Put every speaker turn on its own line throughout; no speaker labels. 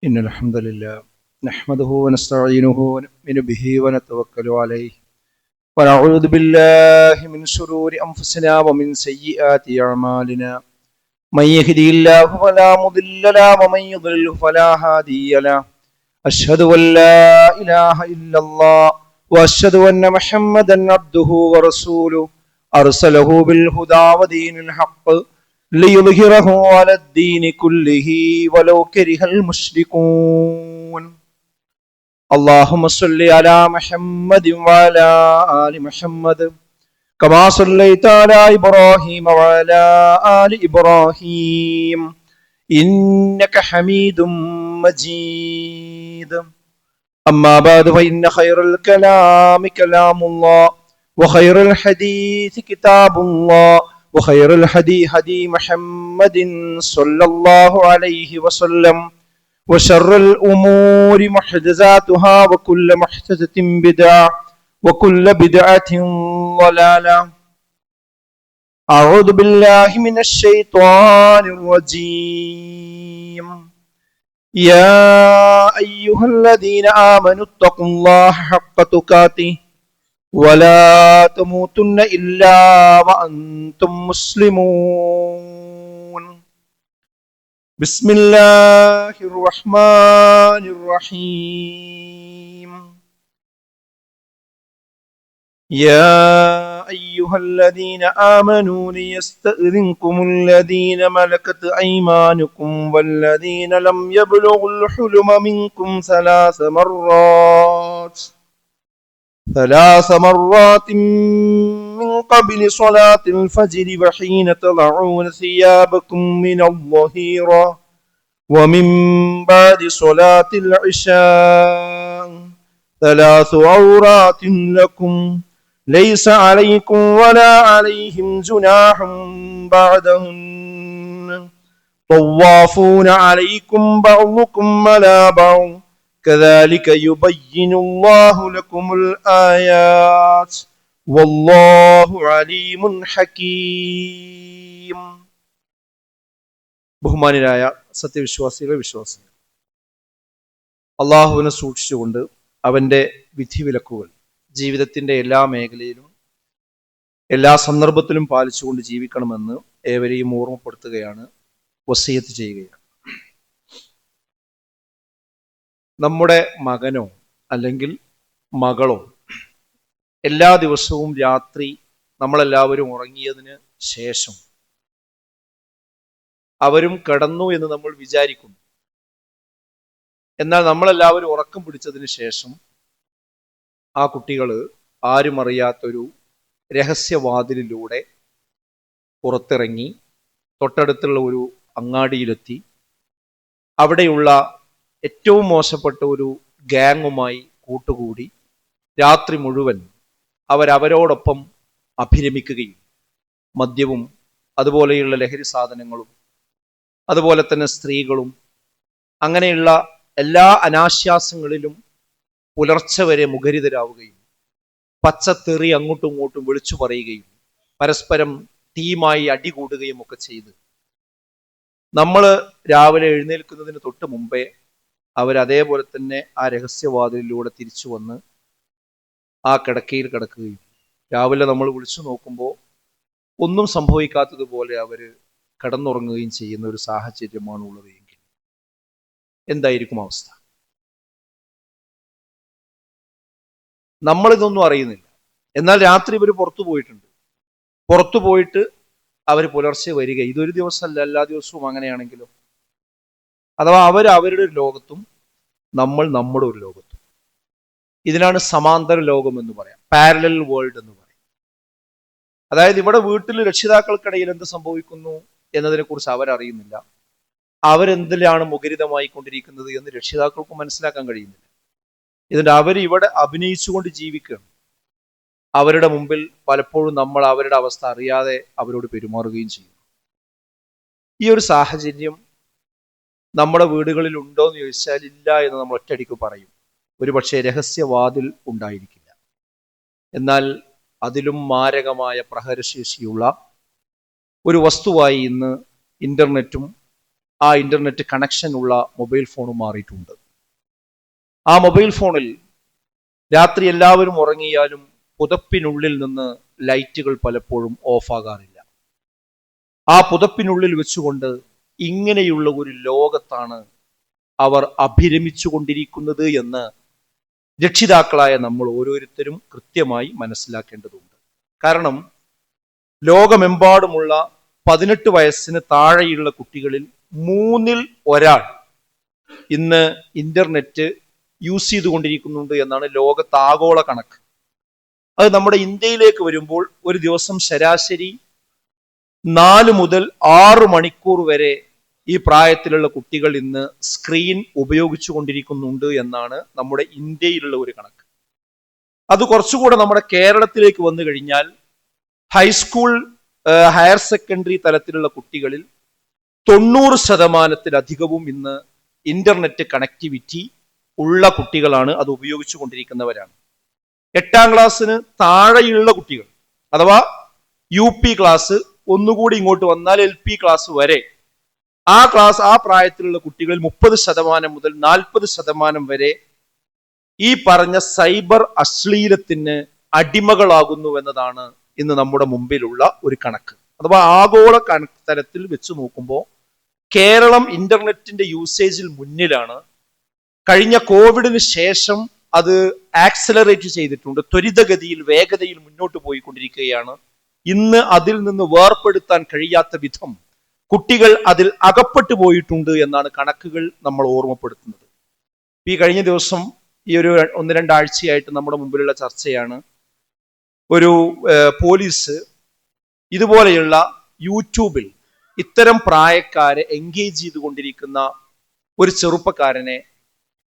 إن الحمد لله نحمده ونستعينه ونؤمن به ونتوكل عليه ونعوذ بالله من شرور أنفسنا ومن سيئات أعمالنا من يهده الله فلا مضل له ومن يضلل فلا هادي له أشهد أن لا إله إلا الله وأشهد أن محمدا عبده ورسوله أرسله بالهدى ودين الحق ليظهره على الدين كله ولو كره المشركون اللهم صل على محمد وعلى آل محمد كما صليت على إبراهيم وعلى آل إبراهيم إنك حميد مجيد أما بعد فإن خير الكلام كلام الله وخير الحديث كتاب الله وخير الهدي هدي محمد صلى الله عليه وسلم وشر الأمور محدثاتها وكل محدثة بدعة وكل بدعة ضلالة أعوذ بالله من الشيطان الرجيم يا أيها الذين آمنوا اتقوا الله حق تقاته ولا تموتن إلا وأنتم مسلمون بسم الله الرحمن الرحيم يا أيها الذين آمنوا ليستأذنكم الذين ملكت أيمانكم والذين لم يبلغوا الحلم منكم ثلاث مرات من قبل صلاة الفجر وحين تضعون ثيابكم من الظهيرة ومن بعد صلاة العشاء 3 عورات لكم ليس عليكم ولا عليهم جناح بعدهن طوافون عليكم بعضكم على بعض كذلك يبين الله لكم الآيات والله عليم حكيم. ബഹുമാന്യരായ സത്യവിശ്വാസികളെ വിശ്വാസികൾ, അള്ളാഹുവിനെ സൂക്ഷിച്ചുകൊണ്ട് അവന്റെ വിധിവിലക്കുകൾ ജീവിതത്തിന്റെ എല്ലാ മേഖലയിലും എല്ലാ സന്ദർഭത്തിലും പാലിച്ചുകൊണ്ട് ജീവിക്കണമെന്ന് ഏവരെയും ഓർമ്മപ്പെടുത്തുകയാണ്, വസിയത്ത് ചെയ്യുകയാണ്. നമ്മുടെ മകനോ അല്ലെങ്കിൽ മകളോ എല്ലാ ദിവസവും രാത്രി നമ്മളെല്ലാവരും ഉറങ്ങിയതിന് ശേഷം അവരും കിടന്നു എന്ന് നമ്മൾ വിചാരിക്കുന്നു. എന്നാൽ നമ്മളെല്ലാവരും ഉറക്കം പിടിച്ചതിന് ശേഷം ആ കുട്ടികൾ ആരും അറിയാത്തൊരു രഹസ്യവാതിലിലൂടെ പുറത്തിറങ്ങി തൊട്ടടുത്തുള്ള ഒരു അങ്ങാടിയിലെത്തി അവിടെയുള്ള ഏറ്റവും മോശപ്പെട്ട ഒരു ഗാങ്ങുമായി കൂട്ടുകൂടി രാത്രി മുഴുവൻ അവരവരോടൊപ്പം അഭിരമിക്കുകയും മദ്യവും അതുപോലെയുള്ള ലഹരി സാധനങ്ങളും അതുപോലെ തന്നെ സ്ത്രീകളും അങ്ങനെയുള്ള എല്ലാ അനാശാസ്യങ്ങളിലും പുലർച്ചെ വരെ മുഖരിതരാവുകയും പച്ചത്തെറി അങ്ങോട്ടും ഇങ്ങോട്ടും വിളിച്ചു പറയുകയും പരസ്പരം തീയുമായി അടികൂടുകയും ഒക്കെ ചെയ്ത് നമ്മൾ രാവിലെ എഴുന്നേൽക്കുന്നതിന് തൊട്ട് മുമ്പേ അവരതേപോലെ തന്നെ ആ രഹസ്യവാതിലിലൂടെ തിരിച്ചു വന്ന് ആ കിടക്കയിൽ കിടക്കുകയും രാവിലെ നമ്മൾ വിളിച്ചു നോക്കുമ്പോൾ ഒന്നും സംഭവിക്കാത്തതുപോലെ അവർ കിടന്നുറങ്ങുകയും ചെയ്യുന്ന ഒരു സാഹചര്യമാണ് ഉള്ളത് എങ്കിൽ എന്തായിരിക്കും അവസ്ഥ? നമ്മളിതൊന്നും അറിയുന്നില്ല. എന്നാൽ രാത്രി ഇവർ പുറത്തു പോയിട്ടുണ്ട്. പുറത്തു പോയിട്ട് അവർ പുലർച്ചെ വരിക. ഇതൊരു ദിവസമല്ല, എല്ലാ ദിവസവും അങ്ങനെയാണെങ്കിലും. അഥവാ അവരുടെ ഒരു ലോകത്തും നമ്മൾ നമ്മുടെ ഒരു ലോകത്തും. ഇതിനാണ് സമാന്തര ലോകം എന്ന് പറയാം, പാരലൽ വേൾഡ് എന്ന് പറയും. അതായത് ഇവിടെ വീട്ടിൽ രക്ഷിതാക്കൾക്കിടയിൽ എന്ത് സംഭവിക്കുന്നു എന്നതിനെ കുറിച്ച് അവരറിയുന്നില്ല. അവരെന്തിലാണ് മുഖരിതമായി കൊണ്ടിരിക്കുന്നത് എന്ന് രക്ഷിതാക്കൾക്ക് മനസ്സിലാക്കാൻ കഴിയുന്നില്ല. ഇതിന്റെ ഇവിടെ അഭിനയിച്ചുകൊണ്ട് ജീവിക്കുകയാണ്. അവരുടെ മുമ്പിൽ പലപ്പോഴും നമ്മൾ അവരുടെ അവസ്ഥ അറിയാതെ അവരോട് പെരുമാറുകയും ചെയ്യുന്നു. ഈ ഒരു സാഹചര്യം നമ്മുടെ വീടുകളിൽ ഉണ്ടോ എന്ന് ചോദിച്ചാൽ ഇല്ല എന്ന് നമ്മൾ ഒറ്റയടിക്ക് പറയും. ഒരുപക്ഷെ രഹസ്യവാതിൽ ഉണ്ടായിരിക്കില്ല. എന്നാൽ അതിലും മാരകമായ പ്രഹരശേഷിയുള്ള ഒരു വസ്തുവായി ഇന്ന് ഇന്റർനെറ്റും ആ ഇന്റർനെറ്റ് കണക്ഷൻ ഉള്ള മൊബൈൽ ഫോണും മാറിയിട്ടുണ്ട്. ആ മൊബൈൽ ഫോണിൽ രാത്രി എല്ലാവരും ഉറങ്ങിയാലും പുതപ്പിനുള്ളിൽ നിന്ന് ലൈറ്റുകൾ പലപ്പോഴും ഓഫാകാറില്ല. ആ പുതപ്പിനുള്ളിൽ വെച്ചുകൊണ്ട് ഇങ്ങനെയുള്ള ഒരു ലോകത്താണ് അവർ അഭിരമിച്ചു കൊണ്ടിരിക്കുന്നത് എന്ന് രക്ഷിതാക്കളായ നമ്മൾ ഓരോരുത്തരും കൃത്യമായി മനസ്സിലാക്കേണ്ടതുണ്ട്. കാരണം ലോകമെമ്പാടുമുള്ള 18 വയസ്സിന് താഴെയുള്ള കുട്ടികളിൽ 3-ൽ 1 ഇന്ന് ഇന്റർനെറ്റ് യൂസ് ചെയ്തുകൊണ്ടിരിക്കുന്നുണ്ട് എന്നാണ് ലോകത്താഗോള കണക്ക്. അത് നമ്മുടെ ഇന്ത്യയിലേക്ക് വരുമ്പോൾ ഒരു ദിവസം ശരാശരി 4 മുതൽ 6 മണിക്കൂർ വരെ ഈ പ്രായത്തിലുള്ള കുട്ടികൾ ഇന്ന് സ്ക്രീൻ ഉപയോഗിച്ചു കൊണ്ടിരിക്കുന്നുണ്ട് എന്നാണ് നമ്മുടെ ഇന്ത്യയിലുള്ള ഒരു കണക്ക്. അത് കുറച്ചുകൂടെ നമ്മുടെ കേരളത്തിലേക്ക് വന്നു കഴിഞ്ഞാൽ ഹൈസ്കൂൾ, ഹയർ സെക്കൻഡറി തലത്തിലുള്ള കുട്ടികളിൽ 90% ഇന്ന് ഇന്റർനെറ്റ് കണക്ടിവിറ്റി ഉള്ള കുട്ടികളാണ്, അത് ഉപയോഗിച്ചു കൊണ്ടിരിക്കുന്നവരാണ്. 8ാം ക്ലാസ്സിന് താഴെയുള്ള കുട്ടികൾ അഥവാ UP ക്ലാസ്, ഒന്നുകൂടി ഇങ്ങോട്ട് വന്നാൽ LP ക്ലാസ് വരെ ആ പ്രായത്തിലുള്ള കുട്ടികളിൽ 30% മുതൽ 40% വരെ ഈ പറഞ്ഞ സൈബർ അശ്ലീലത്തിന് അടിമകളാകുന്നു എന്നതാണ് ഇന്ന് നമ്മുടെ മുമ്പിലുള്ള ഒരു കണക്ക്. അഥവാ ആഗോള കണക്ക് തലത്തിൽ വെച്ച് നോക്കുമ്പോൾ കേരളം ഇന്റർനെറ്റിന്റെ യൂസേജിൽ മുന്നിലാണ്. കഴിഞ്ഞ കോവിഡിന് ശേഷം അത് ആക്സലറേറ്റ് ചെയ്തിട്ടുണ്ട്, ത്വരിതഗതിയിൽ വേഗതയിൽ മുന്നോട്ട് പോയിക്കൊണ്ടിരിക്കുകയാണ്. ഇന്ന് അതിൽ നിന്ന് വേർപെടുത്താൻ കഴിയാത്ത വിധം കുട്ടികൾ അതിൽ അകപ്പെട്ടു പോയിട്ടുണ്ട് എന്നാണ് കണക്കുകൾ നമ്മൾ ഓർമ്മപ്പെടുത്തുന്നത്. ഈ കഴിഞ്ഞ ദിവസം ഈ ഒരു 1-2 ആഴ്ചയായിട്ട് നമ്മുടെ മുമ്പിലുള്ള ചർച്ചയാണ്, ഒരു പോലീസ് ഇതുപോലെയുള്ള യൂട്യൂബിൽ ഇത്തരം പ്രായക്കാരെ എൻഗേജ് ചെയ്തുകൊണ്ടിരിക്കുന്ന ഒരു ചെറുപ്പക്കാരനെ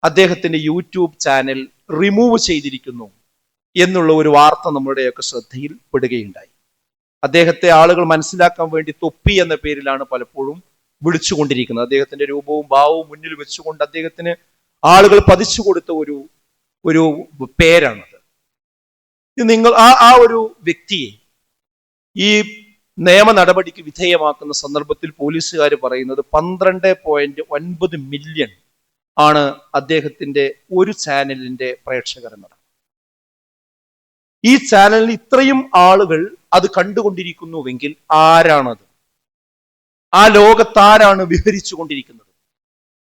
അദ്ദേഹത്തിന്റെ യൂട്യൂബ് ചാനൽ റിമൂവ് ചെയ്തിരിക്കുന്നു എന്നുള്ള ഒരു വാർത്ത നമ്മുടെയൊക്കെ ശ്രദ്ധയിൽ പെടുകയുണ്ടായി. അദ്ദേഹത്തെ ആളുകൾ മനസ്സിലാക്കാൻ വേണ്ടി തൊപ്പി എന്ന പേരിലാണ് പലപ്പോഴും വിളിച്ചുകൊണ്ടിരിക്കുന്നത്. അദ്ദേഹത്തിന്റെ രൂപവും ഭാവവും മുന്നിൽ വെച്ചുകൊണ്ട് അദ്ദേഹത്തിന് ആളുകൾ പതിച്ചു കൊടുത്ത ഒരു പേരാണത്. നിങ്ങൾ ആ ഒരു വ്യക്തിയെ ഈ നിയമ നടപടിക്ക് വിധേയമാക്കുന്ന സന്ദർഭത്തിൽ പോലീസുകാർ പറയുന്നത് 12.9 മില്യൺ ആണ് അദ്ദേഹത്തിന്റെ ഒരു ചാനലിന്റെ പ്രേക്ഷകർ എന്നതാണ്. ഈ ചാനലിൽ ഇത്രയും ആളുകൾ അത് കണ്ടുകൊണ്ടിരിക്കുന്നുവെങ്കിൽ ആരാണത്? ആ ലോകത്താരാണ് വിഹരിച്ചു കൊണ്ടിരിക്കുന്നത്?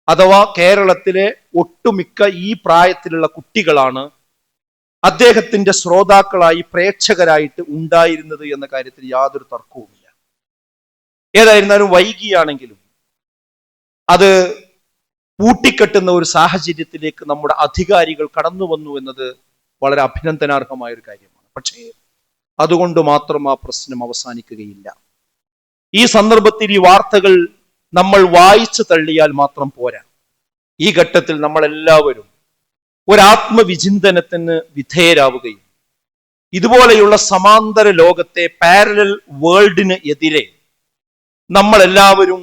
അഥവാ കേരളത്തിലെ ഒട്ടുമിക്ക ഈ പ്രായത്തിലുള്ള കുട്ടികളാണ് അദ്ദേഹത്തിന്റെ ശ്രോതാക്കളായി, പ്രേക്ഷകരായിട്ട് ഉണ്ടായിരുന്നത് എന്ന കാര്യത്തിൽ യാതൊരു തർക്കവുമില്ല. ഏതായിരുന്നാലും വൈകിയാണെങ്കിലും അത് പൂട്ടിക്കെട്ടുന്ന ഒരു സാഹചര്യത്തിലേക്ക് നമ്മുടെ അധികാരികൾ കടന്നു വന്നു എന്നത് വളരെ അഭിനന്ദനാർഹമായ ഒരു കാര്യമാണ്. പക്ഷേ അതുകൊണ്ട് മാത്രം ആ പ്രശ്നം അവസാനിക്കുകയില്ല. ഈ സന്ദർഭത്തിൽ ഈ വാർത്തകൾ നമ്മൾ വായിച്ചു തള്ളിയാൽ മാത്രം പോരാ. ഈ ഘട്ടത്തിൽ നമ്മൾ എല്ലാവരും ഒരാത്മവിചിന്തനത്തിന് വിധേയരാവുകയും ഇതുപോലെയുള്ള സമാന്തര ലോകത്തെ, പാരലൽ വേൾഡിന് എതിരെ നമ്മളെല്ലാവരും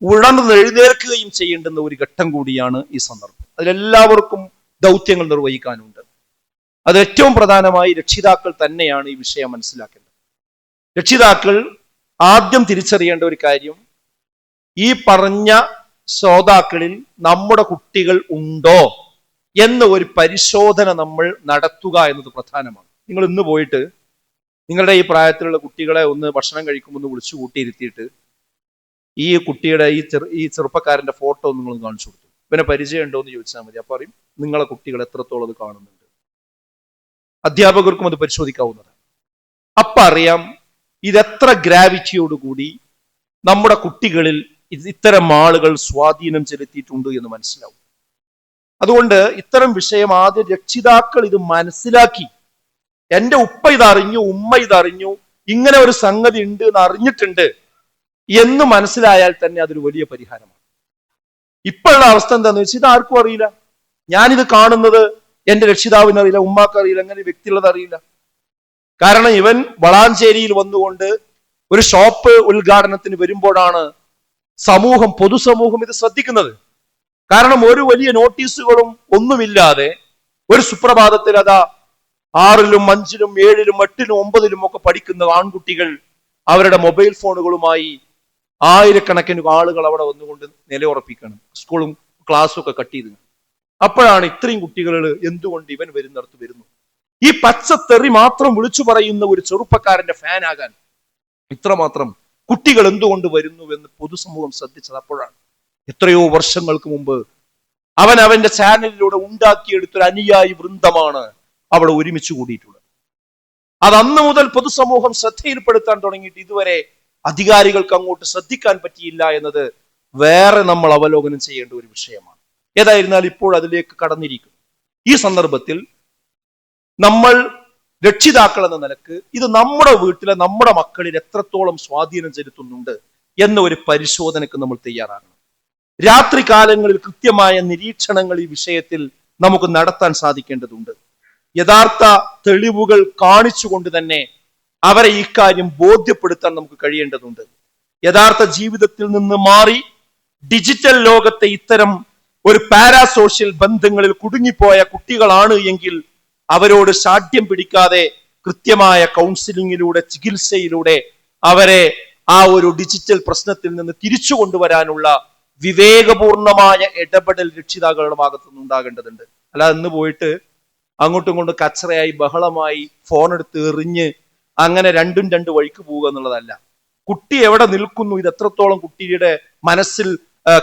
ഉണർന്നെഴുന്നേൽക്കുകയും ചെയ്യേണ്ടുന്ന ഒരു ഘട്ടം കൂടിയാണ് ഈ സന്ദർഭം. അതിലെല്ലാവർക്കും ദൗത്യങ്ങൾ നിർവഹിക്കാനുണ്ട്. അത് ഏറ്റവും പ്രധാനമായി രക്ഷിതാക്കൾ തന്നെയാണ് ഈ വിഷയം മനസ്സിലാക്കേണ്ടത്. രക്ഷിതാക്കൾ ആദ്യം തിരിച്ചറിയേണ്ട ഒരു കാര്യം, ഈ പറഞ്ഞ ശ്രോതാക്കളിൽ നമ്മുടെ കുട്ടികൾ ഉണ്ടോ എന്ന ഒരു പരിശോധന നമ്മൾ നടത്തുക എന്നത് പ്രധാനമാണ്. നിങ്ങൾ ഇന്ന് പോയിട്ട് നിങ്ങളുടെ ഈ പ്രായത്തിലുള്ള കുട്ടികളെ ഒന്ന് ഭക്ഷണം കഴിക്കുമ്പോൾ വിളിച്ചു കൂട്ടിയിരുത്തിയിട്ട് ഈ കുട്ടിയുടെ ഈ ചെറുപ്പക്കാരന്റെ ഫോട്ടോ നിങ്ങൾ കാണിച്ചു കൊടുത്തു, ഇവനെ പരിചയം ഉണ്ടോ എന്ന് ചോദിച്ചാൽ മതി. അപ്പൊ അറിയും നിങ്ങളെ കുട്ടികൾ എത്രത്തോളം അത് കാണുന്നുണ്ട്. അധ്യാപകർക്കും അത് പരിശോധിക്കാവുന്നതാണ്. അപ്പൊ അറിയാം ഇതെത്ര ഗ്രാവിറ്റിയോടുകൂടി നമ്മുടെ കുട്ടികളിൽ ഇത്തരം ആളുകൾ സ്വാധീനം ചെലുത്തിയിട്ടുണ്ട് എന്ന് മനസ്സിലാവും. അതുകൊണ്ട് ഇത്തരം വിഷയം ആദ്യം രക്ഷിതാക്കൾ ഇത് മനസ്സിലാക്കി, എൻ്റെ ഉപ്പ ഇതറിഞ്ഞു, ഉമ്മ ഇതറിഞ്ഞു, ഇങ്ങനെ ഒരു സംഗതി ഉണ്ട് എന്ന് അറിഞ്ഞിട്ടുണ്ട് എന്ന് മനസ്സിലായാൽ തന്നെ അതൊരു വലിയ പരിഹാരമാണ്. ഇപ്പോഴുള്ള അവസ്ഥ എന്താന്ന് വെച്ചാൽ ഇത് ആർക്കും അറിയില്ല. ഞാനിത് കാണുന്നത് എൻ്റെ രക്ഷിതാവിന് അറിയില്ല, ഉമ്മാക്ക് അറിയില്ല, അങ്ങനെ വ്യക്തിയുള്ളത് അറിയില്ല. കാരണം ഇവൻ വളാഞ്ചേരിയിൽ വന്നുകൊണ്ട് ഒരു ഷോപ്പ് ഉദ്ഘാടനത്തിന് വരുമ്പോഴാണ് പൊതുസമൂഹം ഇത് ശ്രദ്ധിക്കുന്നത്. കാരണം ഒരു വലിയ നോട്ടീസുകളും ഒന്നുമില്ലാതെ ഒരു സുപ്രഭാതത്തിൽ അതാ 6ലും 5ലും 7ലും 8ലും 9ലും ഒക്കെ പഠിക്കുന്ന ആൺകുട്ടികൾ അവരുടെ മൊബൈൽ ഫോണുകളുമായി ആയിരക്കണക്കിന് ആളുകൾ അവിടെ വന്നുകൊണ്ട് നിലയുറപ്പിക്കണം, സ്കൂളും ക്ലാസ്സും ഒക്കെ കട്ട് ചെയ്ത്. അപ്പോഴാണ് ഇത്രയും കുട്ടികൾ എന്തുകൊണ്ട് ഇവൻ വരുന്നിടത്ത് വരുന്നു, ഈ പച്ചത്തെറി മാത്രം വിളിച്ചു പറയുന്ന ഒരു ചെറുപ്പക്കാരന്റെ ഫാനാകാൻ ഇത്രമാത്രം കുട്ടികൾ എന്തുകൊണ്ട് വരുന്നുവെന്ന് പൊതുസമൂഹം ശ്രദ്ധിച്ചത് അപ്പോഴാണ്. എത്രയോ വർഷങ്ങൾക്ക് മുമ്പ് അവൻ അവന്റെ ചാനലിലൂടെ ഉണ്ടാക്കിയെടുത്തൊരു അനുയായി വൃന്ദമാണ് അവിടെ ഒരുമിച്ച് കൂടിയിട്ടുള്ളത്. അത് അന്ന് മുതൽ പൊതുസമൂഹം ശ്രദ്ധയിൽപ്പെടുത്താൻ തുടങ്ങിയിട്ട് ഇതുവരെ അധികാരികൾക്ക് അങ്ങോട്ട് ശ്രദ്ധിക്കാൻ പറ്റിയില്ല എന്നത് വേറെ നമ്മൾ അവലോകനം ചെയ്യേണ്ട ഒരു വിഷയമാണ്. ഏതായിരുന്നാൽ ഇപ്പോൾ അതിലേക്ക് കടന്നിരിക്കുന്നു. ഈ സന്ദർഭത്തിൽ നമ്മൾ രക്ഷിതാക്കൾ എന്ന നിലക്ക് ഇത് നമ്മുടെ വീട്ടിലെ നമ്മുടെ മക്കളിൽ എത്രത്തോളം സ്വാധീനം ചെലുത്തുന്നുണ്ട് എന്ന ഒരു പരിശോധനയ്ക്ക് നമ്മൾ തയ്യാറാകണം. രാത്രി കാലങ്ങളിൽ കൃത്യമായ നിരീക്ഷണങ്ങൾ ഈ വിഷയത്തിൽ നമുക്ക് നടത്താൻ സാധിക്കേണ്ടതുണ്ട്. യഥാർത്ഥ തെളിവുകൾ കാണിച്ചുകൊണ്ട് തന്നെ അവരെ ഇക്കാര്യം ബോധ്യപ്പെടുത്താൻ നമുക്ക് കഴിയേണ്ടതുണ്ട്. യഥാർത്ഥ ജീവിതത്തിൽ നിന്ന് മാറി ഡിജിറ്റൽ ലോകത്തെ ഇത്തരം ഒരു പാരാസോഷ്യൽ ബന്ധങ്ങളിൽ കുടുങ്ങിപ്പോയ കുട്ടികളാണ് എങ്കിൽ അവരോട് ശാഠ്യം പിടിക്കാതെ കൃത്യമായ കൗൺസിലിങ്ങിലൂടെ, ചികിത്സയിലൂടെ അവരെ ആ ഒരു ഡിജിറ്റൽ പ്രശ്നത്തിൽ നിന്ന് തിരിച്ചു കൊണ്ടുവരാനുള്ള വിവേകപൂർണമായ ഇടപെടൽ രക്ഷിതാക്കളുടെ ഭാഗത്തു നിന്ന് ഉണ്ടാകേണ്ടതുണ്ട്. അല്ലാതെ ഇന്ന് പോയിട്ട് അങ്ങോട്ടും ഇങ്ങോട്ടും കച്ചറയായി ബഹളമായി ഫോൺ എടുത്ത് എറിഞ്ഞ് അങ്ങനെ രണ്ടും രണ്ട് വഴിക്ക് പോവുക എന്നുള്ളതല്ല. കുട്ടി എവിടെ നിൽക്കുന്നു, ഇത് എത്രത്തോളം കുട്ടിയുടെ മനസ്സിൽ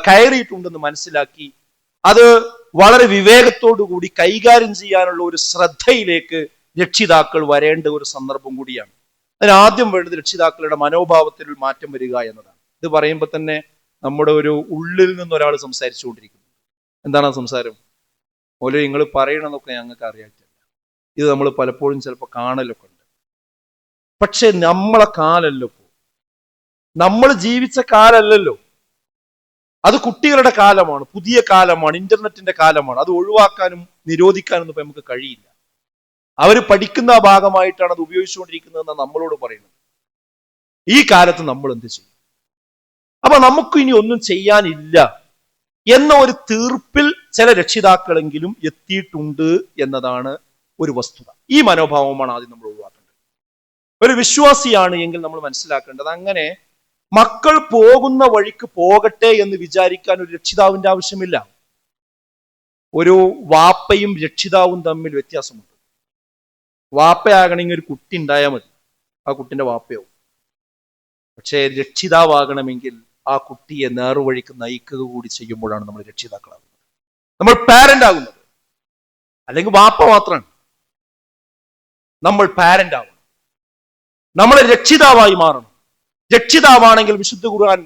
കയറിയിട്ടുണ്ടെന്ന് മനസ്സിലാക്കി അത് വളരെ വിവേകത്തോടു കൂടി കൈകാര്യം ചെയ്യാനുള്ള ഒരു ശ്രദ്ധയിലേക്ക് രക്ഷിതാക്കൾ വരേണ്ട ഒരു സന്ദർഭം കൂടിയാണ്. അതിനാദ്യം വേണ്ടത് രക്ഷിതാക്കളുടെ മനോഭാവത്തിൽ മാറ്റം വരിക എന്നതാണ്. ഇത് പറയുമ്പോൾ തന്നെ നമ്മുടെ ഒരു ഉള്ളിൽ നിന്ന് ഒരാൾ സംസാരിച്ചുകൊണ്ടിരിക്കുന്നു. എന്താണ് ആ സംസാരം? ഓരോ നിങ്ങൾ പറയണമെന്നൊക്കെ ഞങ്ങൾക്ക് അറിയാറ്റില്ല. ഇത് നമ്മൾ പലപ്പോഴും ചിലപ്പോൾ കാണലൊക്കെ ഉണ്ട്. പക്ഷെ നമ്മളെ കാലല്ലോ, നമ്മൾ ജീവിച്ച കാലല്ലല്ലോ, അത് കുട്ടികളുടെ കാലമാണ്, പുതിയ കാലമാണ്, ഇന്റർനെറ്റിന്റെ കാലമാണ്. അത് ഒഴിവാക്കാനും നിരോധിക്കാനൊന്നും ഇപ്പൊ നമുക്ക് കഴിയില്ല. അവർ പഠിക്കുന്ന ഭാഗമായിട്ടാണ് അത് ഉപയോഗിച്ചുകൊണ്ടിരിക്കുന്നതെന്നാണ് നമ്മളോട് പറയുന്നത്. ഈ കാലത്ത് നമ്മൾ എന്ത് ചെയ്യും? അപ്പൊ നമുക്ക് ഇനി ഒന്നും ചെയ്യാനില്ല എന്ന ഒരു തീർപ്പിൽ ചില രക്ഷിതാക്കളെങ്കിലും എത്തിയിട്ടുണ്ട് എന്നതാണ് ഒരു വസ്തുത. ഈ മനോഭാവമാണ് ആദ്യം നമ്മൾ ഒഴിവാക്കേണ്ടത്. ഒരു വിശ്വാസിയാണ് എങ്കിൽ നമ്മൾ മനസ്സിലാക്കേണ്ടത് അങ്ങനെ മക്കൾ പോകുന്ന വഴിക്ക് പോകട്ടെ എന്ന് വിചാരിക്കാൻ ഒരു രക്ഷിതാവിന്റെ ആവശ്യമില്ല. ഒരു വാപ്പയും രക്ഷിതാവും തമ്മിൽ വ്യത്യാസമുണ്ട്. വാപ്പയാകണമെങ്കിൽ ഒരു കുട്ടി ഉണ്ടായാൽ മതി, ആ കുട്ടിന്റെ വാപ്പയാവും. പക്ഷേ രക്ഷിതാവാകണമെങ്കിൽ ആ കുട്ടിയെ നേർവഴിക്ക് നയിക്കുക കൂടി ചെയ്യുമ്പോഴാണ് നമ്മൾ രക്ഷിതാക്കളാകുന്നത്, നമ്മൾ പാരന്റ് ആകുന്നത്. അല്ലെങ്കിൽ വാപ്പ മാത്രമാണ്, നമ്മൾ പാരന്റ് ആവണം, നമ്മൾ രക്ഷിതാവായി മാറണം. രക്ഷിതാവാണെങ്കിൽ വിശുദ്ധ ഖുർആൻ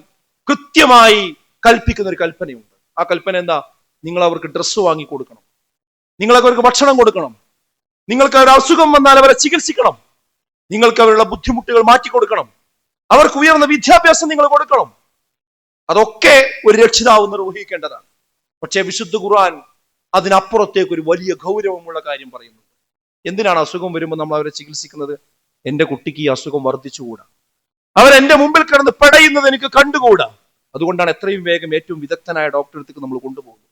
കൃത്യമായി കൽപ്പിക്കുന്ന ഒരു കൽപ്പനയുണ്ട്. ആ കൽപ്പന എന്താ? നിങ്ങൾ അവർക്ക് ഡ്രസ്സ് വാങ്ങി കൊടുക്കണം, നിങ്ങൾക്ക് അവർക്ക് ഭക്ഷണം കൊടുക്കണം, നിങ്ങൾക്ക് അവരുടെ അസുഖം വന്നാൽ അവരെ ചികിത്സിക്കണം, നിങ്ങൾക്ക് അവരുടെ ബുദ്ധിമുട്ടുകൾ മാറ്റിക്കൊടുക്കണം, അവർക്ക് ഉയർന്ന വിദ്യാഭ്യാസം നിങ്ങൾ കൊടുക്കണം. അതൊക്കെ ഒരു രക്ഷിതാവ് നിർവഹിക്കേണ്ടതാണ്. പക്ഷേ വിശുദ്ധ ഖുർആൻ അതിനപ്പുറത്തേക്ക് ഒരു വലിയ ഗൗരവമുള്ള കാര്യം പറയുന്നുണ്ട്. എന്തിനാണ് അസുഖം വരുമ്പോൾ നമ്മൾ അവരെ ചികിത്സിക്കുന്നത്? എന്റെ കുട്ടിക്ക് ഈ അസുഖം വർദ്ധിച്ചുകൂടാ, അവരെന്റെ മുമ്പിൽ കിടന്ന് പടയുന്നത് എനിക്ക് കണ്ടുകൂടാ. അതുകൊണ്ടാണ് എത്രയും വേഗം ഏറ്റവും വിദഗ്ധനായ ഡോക്ടറെ അടുത്തേക്ക് നമ്മൾ കൊണ്ടുപോകുന്നത്.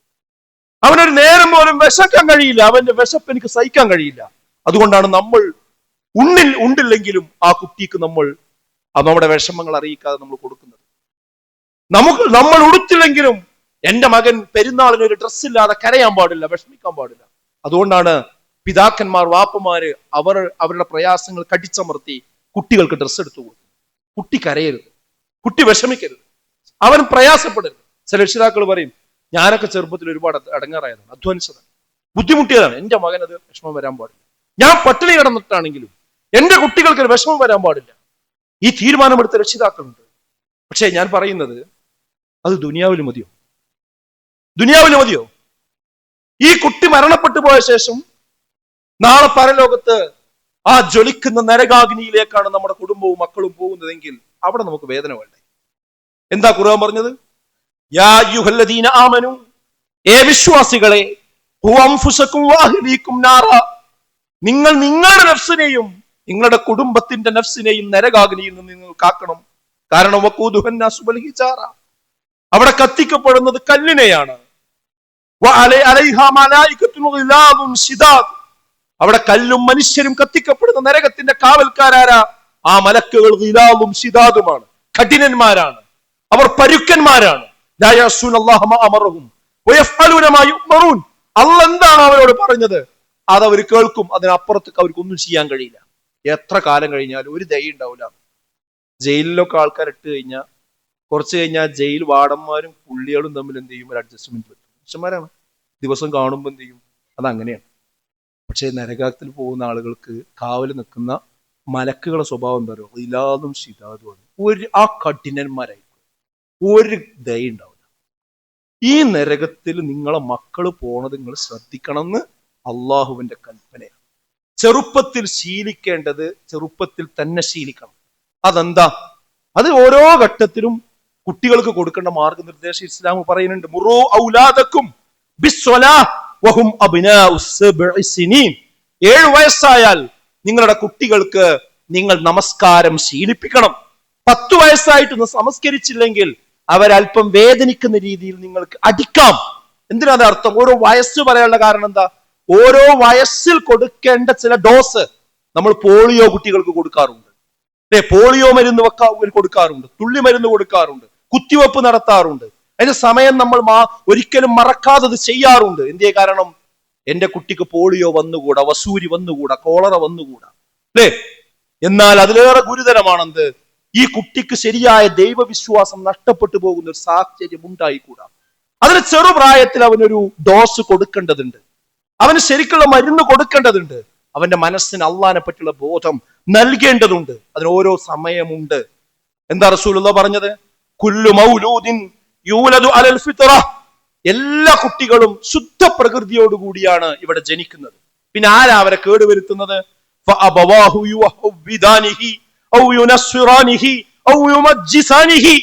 അവനൊരു നേരം പോലും വിശക്കാൻ കഴിയില്ല, അവന്റെ വിശപ്പ് എനിക്ക് സഹിക്കാൻ കഴിയില്ല. അതുകൊണ്ടാണ് നമ്മൾ ഉണ്ടില്ലെങ്കിലും ആ കുട്ടിക്ക് നമ്മൾ നമ്മുടെ വിഷമങ്ങൾ അറിയിക്കാതെ നമ്മൾ കൊടുക്കുന്നത്. നമ്മൾ ഉടുത്തില്ലെങ്കിലും എന്റെ മകൻ പെരുന്നാളിന് ഒരു ഡ്രസ്സ് ഇല്ലാതെ കരയാൻ പാടില്ല, വിഷമിക്കാൻ പാടില്ല. അതുകൊണ്ടാണ് പിതാക്കന്മാർ, വാപ്പമാര് അവരുടെ പ്രയാസങ്ങൾ കടിച്ചമർത്തി കുട്ടികൾക്ക് ഡ്രസ്സ് എടുത്തു കൊടുക്കും. കുട്ടി കരയരുത്, കുട്ടി വിഷമിക്കരുത്, അവൻ പ്രയാസപ്പെടരുത്. ചില രക്ഷിതാക്കൾ പറയും, ഞാനൊക്കെ ചെറുപ്പത്തിൽ ഒരുപാട് അടങ്ങാറായതാണ്, അധ്വാനിച്ചതാണ്, ബുദ്ധിമുട്ടിയതാണ്, എന്റെ മകൻ അത് വിഷമം വരാൻ പാടില്ല. ഞാൻ പട്ടിണി കിടന്നിട്ടാണെങ്കിലും എന്റെ കുട്ടികൾക്ക് വിഷമം വരാൻ പാടില്ല. ഈ തീരുമാനമെടുത്ത രക്ഷിതാക്കളുണ്ട്. പക്ഷേ ഞാൻ പറയുന്നത്, അത് ദുനിയാവിൽ മതിയോ? ദുനിയാവിൽ മതിയോ? ഈ കുട്ടി മരണപ്പെട്ടു പോയ ശേഷം നാളെ പരലോകത്ത് ആ ജ്വലിക്കുന്ന നരകാഗ്നിയിലേക്കാണ് നമ്മുടെ കുടുംബവും മക്കളും പോകുന്നതെങ്കിൽ അവിടെ നമുക്ക് വേദന വേണ്ടേ? എന്താ ഖുർആൻ പറഞ്ഞത്? യാ അയ്യുഹല്ലദീന ആമനു, ഏ വിശ്വാസികളെ, ഖു അൻഫുസകും വഅഹ്ലീകും നാറ, നിങ്ങൾ നിങ്ങളുടെ നഫ്സിനെയും നിങ്ങളുടെ കുടുംബത്തിന്റെ നഫ്സിനെയും നരകാഗ്നിയിൽ നിന്ന് നിങ്ങൾ കാക്കണം. കാരണം വഖൂദുഹൻ നാസു വൽ ഹിജാറ, അവിടെ കത്തിക്കപ്പെടുന്നത് കല്ലിനെയാണ്. വഅലൈഹാ മലായികത്തുൻ ഗിലാദുൻ ശിദാദ്, അവിടെ കല്ലും മനുഷ്യരും കത്തിക്കപ്പെടുന്ന നരകത്തിന്റെ കാവൽക്കാരാരാ? ആ മലക്കുകൾ ഗിലാദും ശിദാദുമാണ്, കഠിനന്മാരാണ്. അവർ പരുക്കന്മാരാണ്. അള്ളാഹ് എന്താണ് അവരോട് പറഞ്ഞത് അത് അവർ കേൾക്കും, അതിനപ്പുറത്തേക്ക് അവർക്കൊന്നും ചെയ്യാൻ കഴിയില്ല. എത്ര കാലം കഴിഞ്ഞാലും ഒരു ദയ ഉണ്ടാവില്ല. ജയിലിലൊക്കെ ആൾക്കാർ ഇട്ട് കഴിഞ്ഞാൽ കുറച്ച് കഴിഞ്ഞാൽ ജയിൽ വാർഡന്മാരും പുള്ളികളും തമ്മിൽ എന്ത് ചെയ്യും, ഒരു അഡ്ജസ്റ്റ്മെന്റ് പറ്റും. മനുഷ്യന്മാരാണ്, ദിവസം കാണുമ്പോൾ എന്ത് ചെയ്യും, അതങ്ങനെയാണ്. പക്ഷേ നരകത്തിൽ പോകുന്ന ആളുകൾക്ക് കാവൽ നിൽക്കുന്ന മലക്കുകളുടെ സ്വഭാവം എന്താ പറയുക, ഇലാതും ശിതാതുമാണ്. ആ കഠിനന്മാരായിരിക്കും, ഒരു ദയ ഉണ്ടാവില്ല. ഈ നരകത്തിൽ നിങ്ങളെ മക്കൾ പോണത് നിങ്ങൾ ശ്രദ്ധിക്കണം എന്ന് അള്ളാഹുവിന്റെ കൽപ്പനയാണ്. ചെറുപ്പത്തിൽ ശീലിക്കേണ്ടത് ചെറുപ്പത്തിൽ തന്നെ ശീലിക്കണം. അതെന്താ? അത് ഓരോ ഘട്ടത്തിലും കുട്ടികൾക്ക് കൊടുക്കേണ്ട മാർഗനിർദ്ദേശം ഇസ്ലാം പറയുന്നുണ്ട്. മുറൂ ഔലാദക്കും ബിസ്സലാഹ് വഹും അബ്നാഉ സബ്ഇ സിനീൻ. 7 വയസ്സായാൽ നിങ്ങളുടെ കുട്ടികൾക്ക് നിങ്ങൾ നമസ്കാരം ശീലിപ്പിക്കണം. 10 വയസ്സായിട്ടൊന്ന് നമസ്കരിച്ചില്ലെങ്കിൽ അവരല്പം വേദനിക്കുന്ന രീതിയിൽ നിങ്ങൾക്ക് അടിക്കാം. എന്തിനാ അർത്ഥം? ഓരോ വയസ്സ് പറയാനുള്ള കാരണം എന്താ? ഓരോ വയസ്സിൽ കൊടുക്കേണ്ട ചില ഡോസ് നമ്മൾ പോളിയോ കുട്ടികൾക്ക് കൊടുക്കാറുണ്ട്, പോളിയോ മരുന്ന് കൊടുക്കാറുണ്ട്, തുള്ളി മരുന്ന് കൊടുക്കാറുണ്ട്, കുത്തിവെപ്പ് നടത്താറുണ്ട്. അതിന്റെ സമയം നമ്മൾ ഒരിക്കലും മറക്കാതെ ചെയ്യാറുണ്ട്. എന്തേ കാരണം? എന്റെ കുട്ടിക്ക് പോളിയോ വന്നുകൂടാ, വസൂരി വന്നുകൂടാ, കോളറ വന്നുകൂടാ, അല്ലേ? എന്നാൽ അതിലേറെ ഗുരുതരമാണെന്ത്? ഈ കുട്ടിക്ക് ശരിയായ ദൈവവിശ്വാസം നഷ്ടപ്പെട്ടു പോകുന്ന ഒരു സാഹചര്യം ഉണ്ടായിക്കൂടാ. അതിന് ചെറുപ്രായത്തിൽ അവനൊരു ഡോസ് കൊടുക്കേണ്ടതുണ്ട്, അവന് ശരിക്കുള്ള മരുന്ന് കൊടുക്കേണ്ടതുണ്ട്, അവന്റെ മനസ്സിന് അള്ളാഹിനെ പറ്റിയുള്ള ബോധം നൽകേണ്ടതുണ്ട്. അതിന് ഓരോ സമയമുണ്ട്. എന്താ റസൂലുള്ളാഹി പറഞ്ഞത്? കുല്ലു മൗലൂദിൻ യൂലദു അലൽ ഫിത്ര. എല്ലാ കുട്ടികളും ശുദ്ധ പ്രകൃതിയോടുകൂടിയാണ് ഇവിടെ ജനിക്കുന്നത്. പിന്നെ ആരാ അവരെ കേടുവരുത്തുന്നത്? ഫഅബവാഹു യുഹവ്വിദാനിഹി ഔ യുനസ്സിറാനിഹി ഔ യുമജ്ജിസാനിഹി.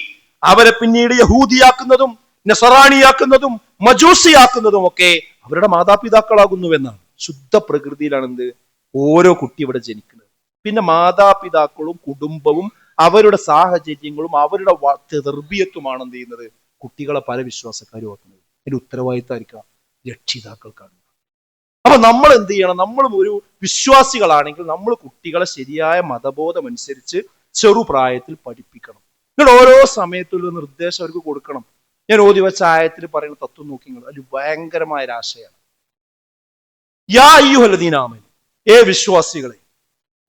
അവരെ പിന്നീട് യഹൂദിയാക്കുന്നതും നസറാണിയാക്കുന്നതും മജൂസിയാക്കുന്നതും ഒക്കെ അവരുടെ മാതാപിതാക്കളാകുന്നുവെന്നാണ്. ശുദ്ധ പ്രകൃതിയിലാണ് എന്ത് ഓരോ കുട്ടി ഇവിടെ ജനിക്കുന്നത്. പിന്നെ മാതാപിതാക്കളും കുടുംബവും അവരുടെ സാഹചര്യങ്ങളും അവരുടെ തെർബിയത്തുമാണ് എന്ത് ചെയ്യുന്നത്, കുട്ടികളെ പല വിശ്വാസക്കാരും ആക്കുന്നത്. അതിന്റെ ഉത്തരവാദിത്തമായിരിക്കാം രക്ഷിതാക്കൾക്കാണ്. അപ്പൊ നമ്മൾ എന്ത് ചെയ്യണം? നമ്മളും ഒരു വിശ്വാസികളാണെങ്കിൽ നമ്മൾ കുട്ടികളെ ശരിയായ മതബോധം അനുസരിച്ച് ചെറുപ്രായത്തിൽ പഠിപ്പിക്കണം. നിങ്ങൾ ഓരോ സമയത്തുള്ള നിർദ്ദേശം അവർക്ക് കൊടുക്കണം. ഞാൻ ഓതി വെച്ച ആയത്തിൽ പറയുന്ന തത്വം നോക്കി നിങ്ങൾ, അതിൽ ഭയങ്കരമായ ഒരു ആശയാണ്. യാ അയ്യുഹല്ലദീന ആമനൂ, ഏ വിശ്വാസികളെ,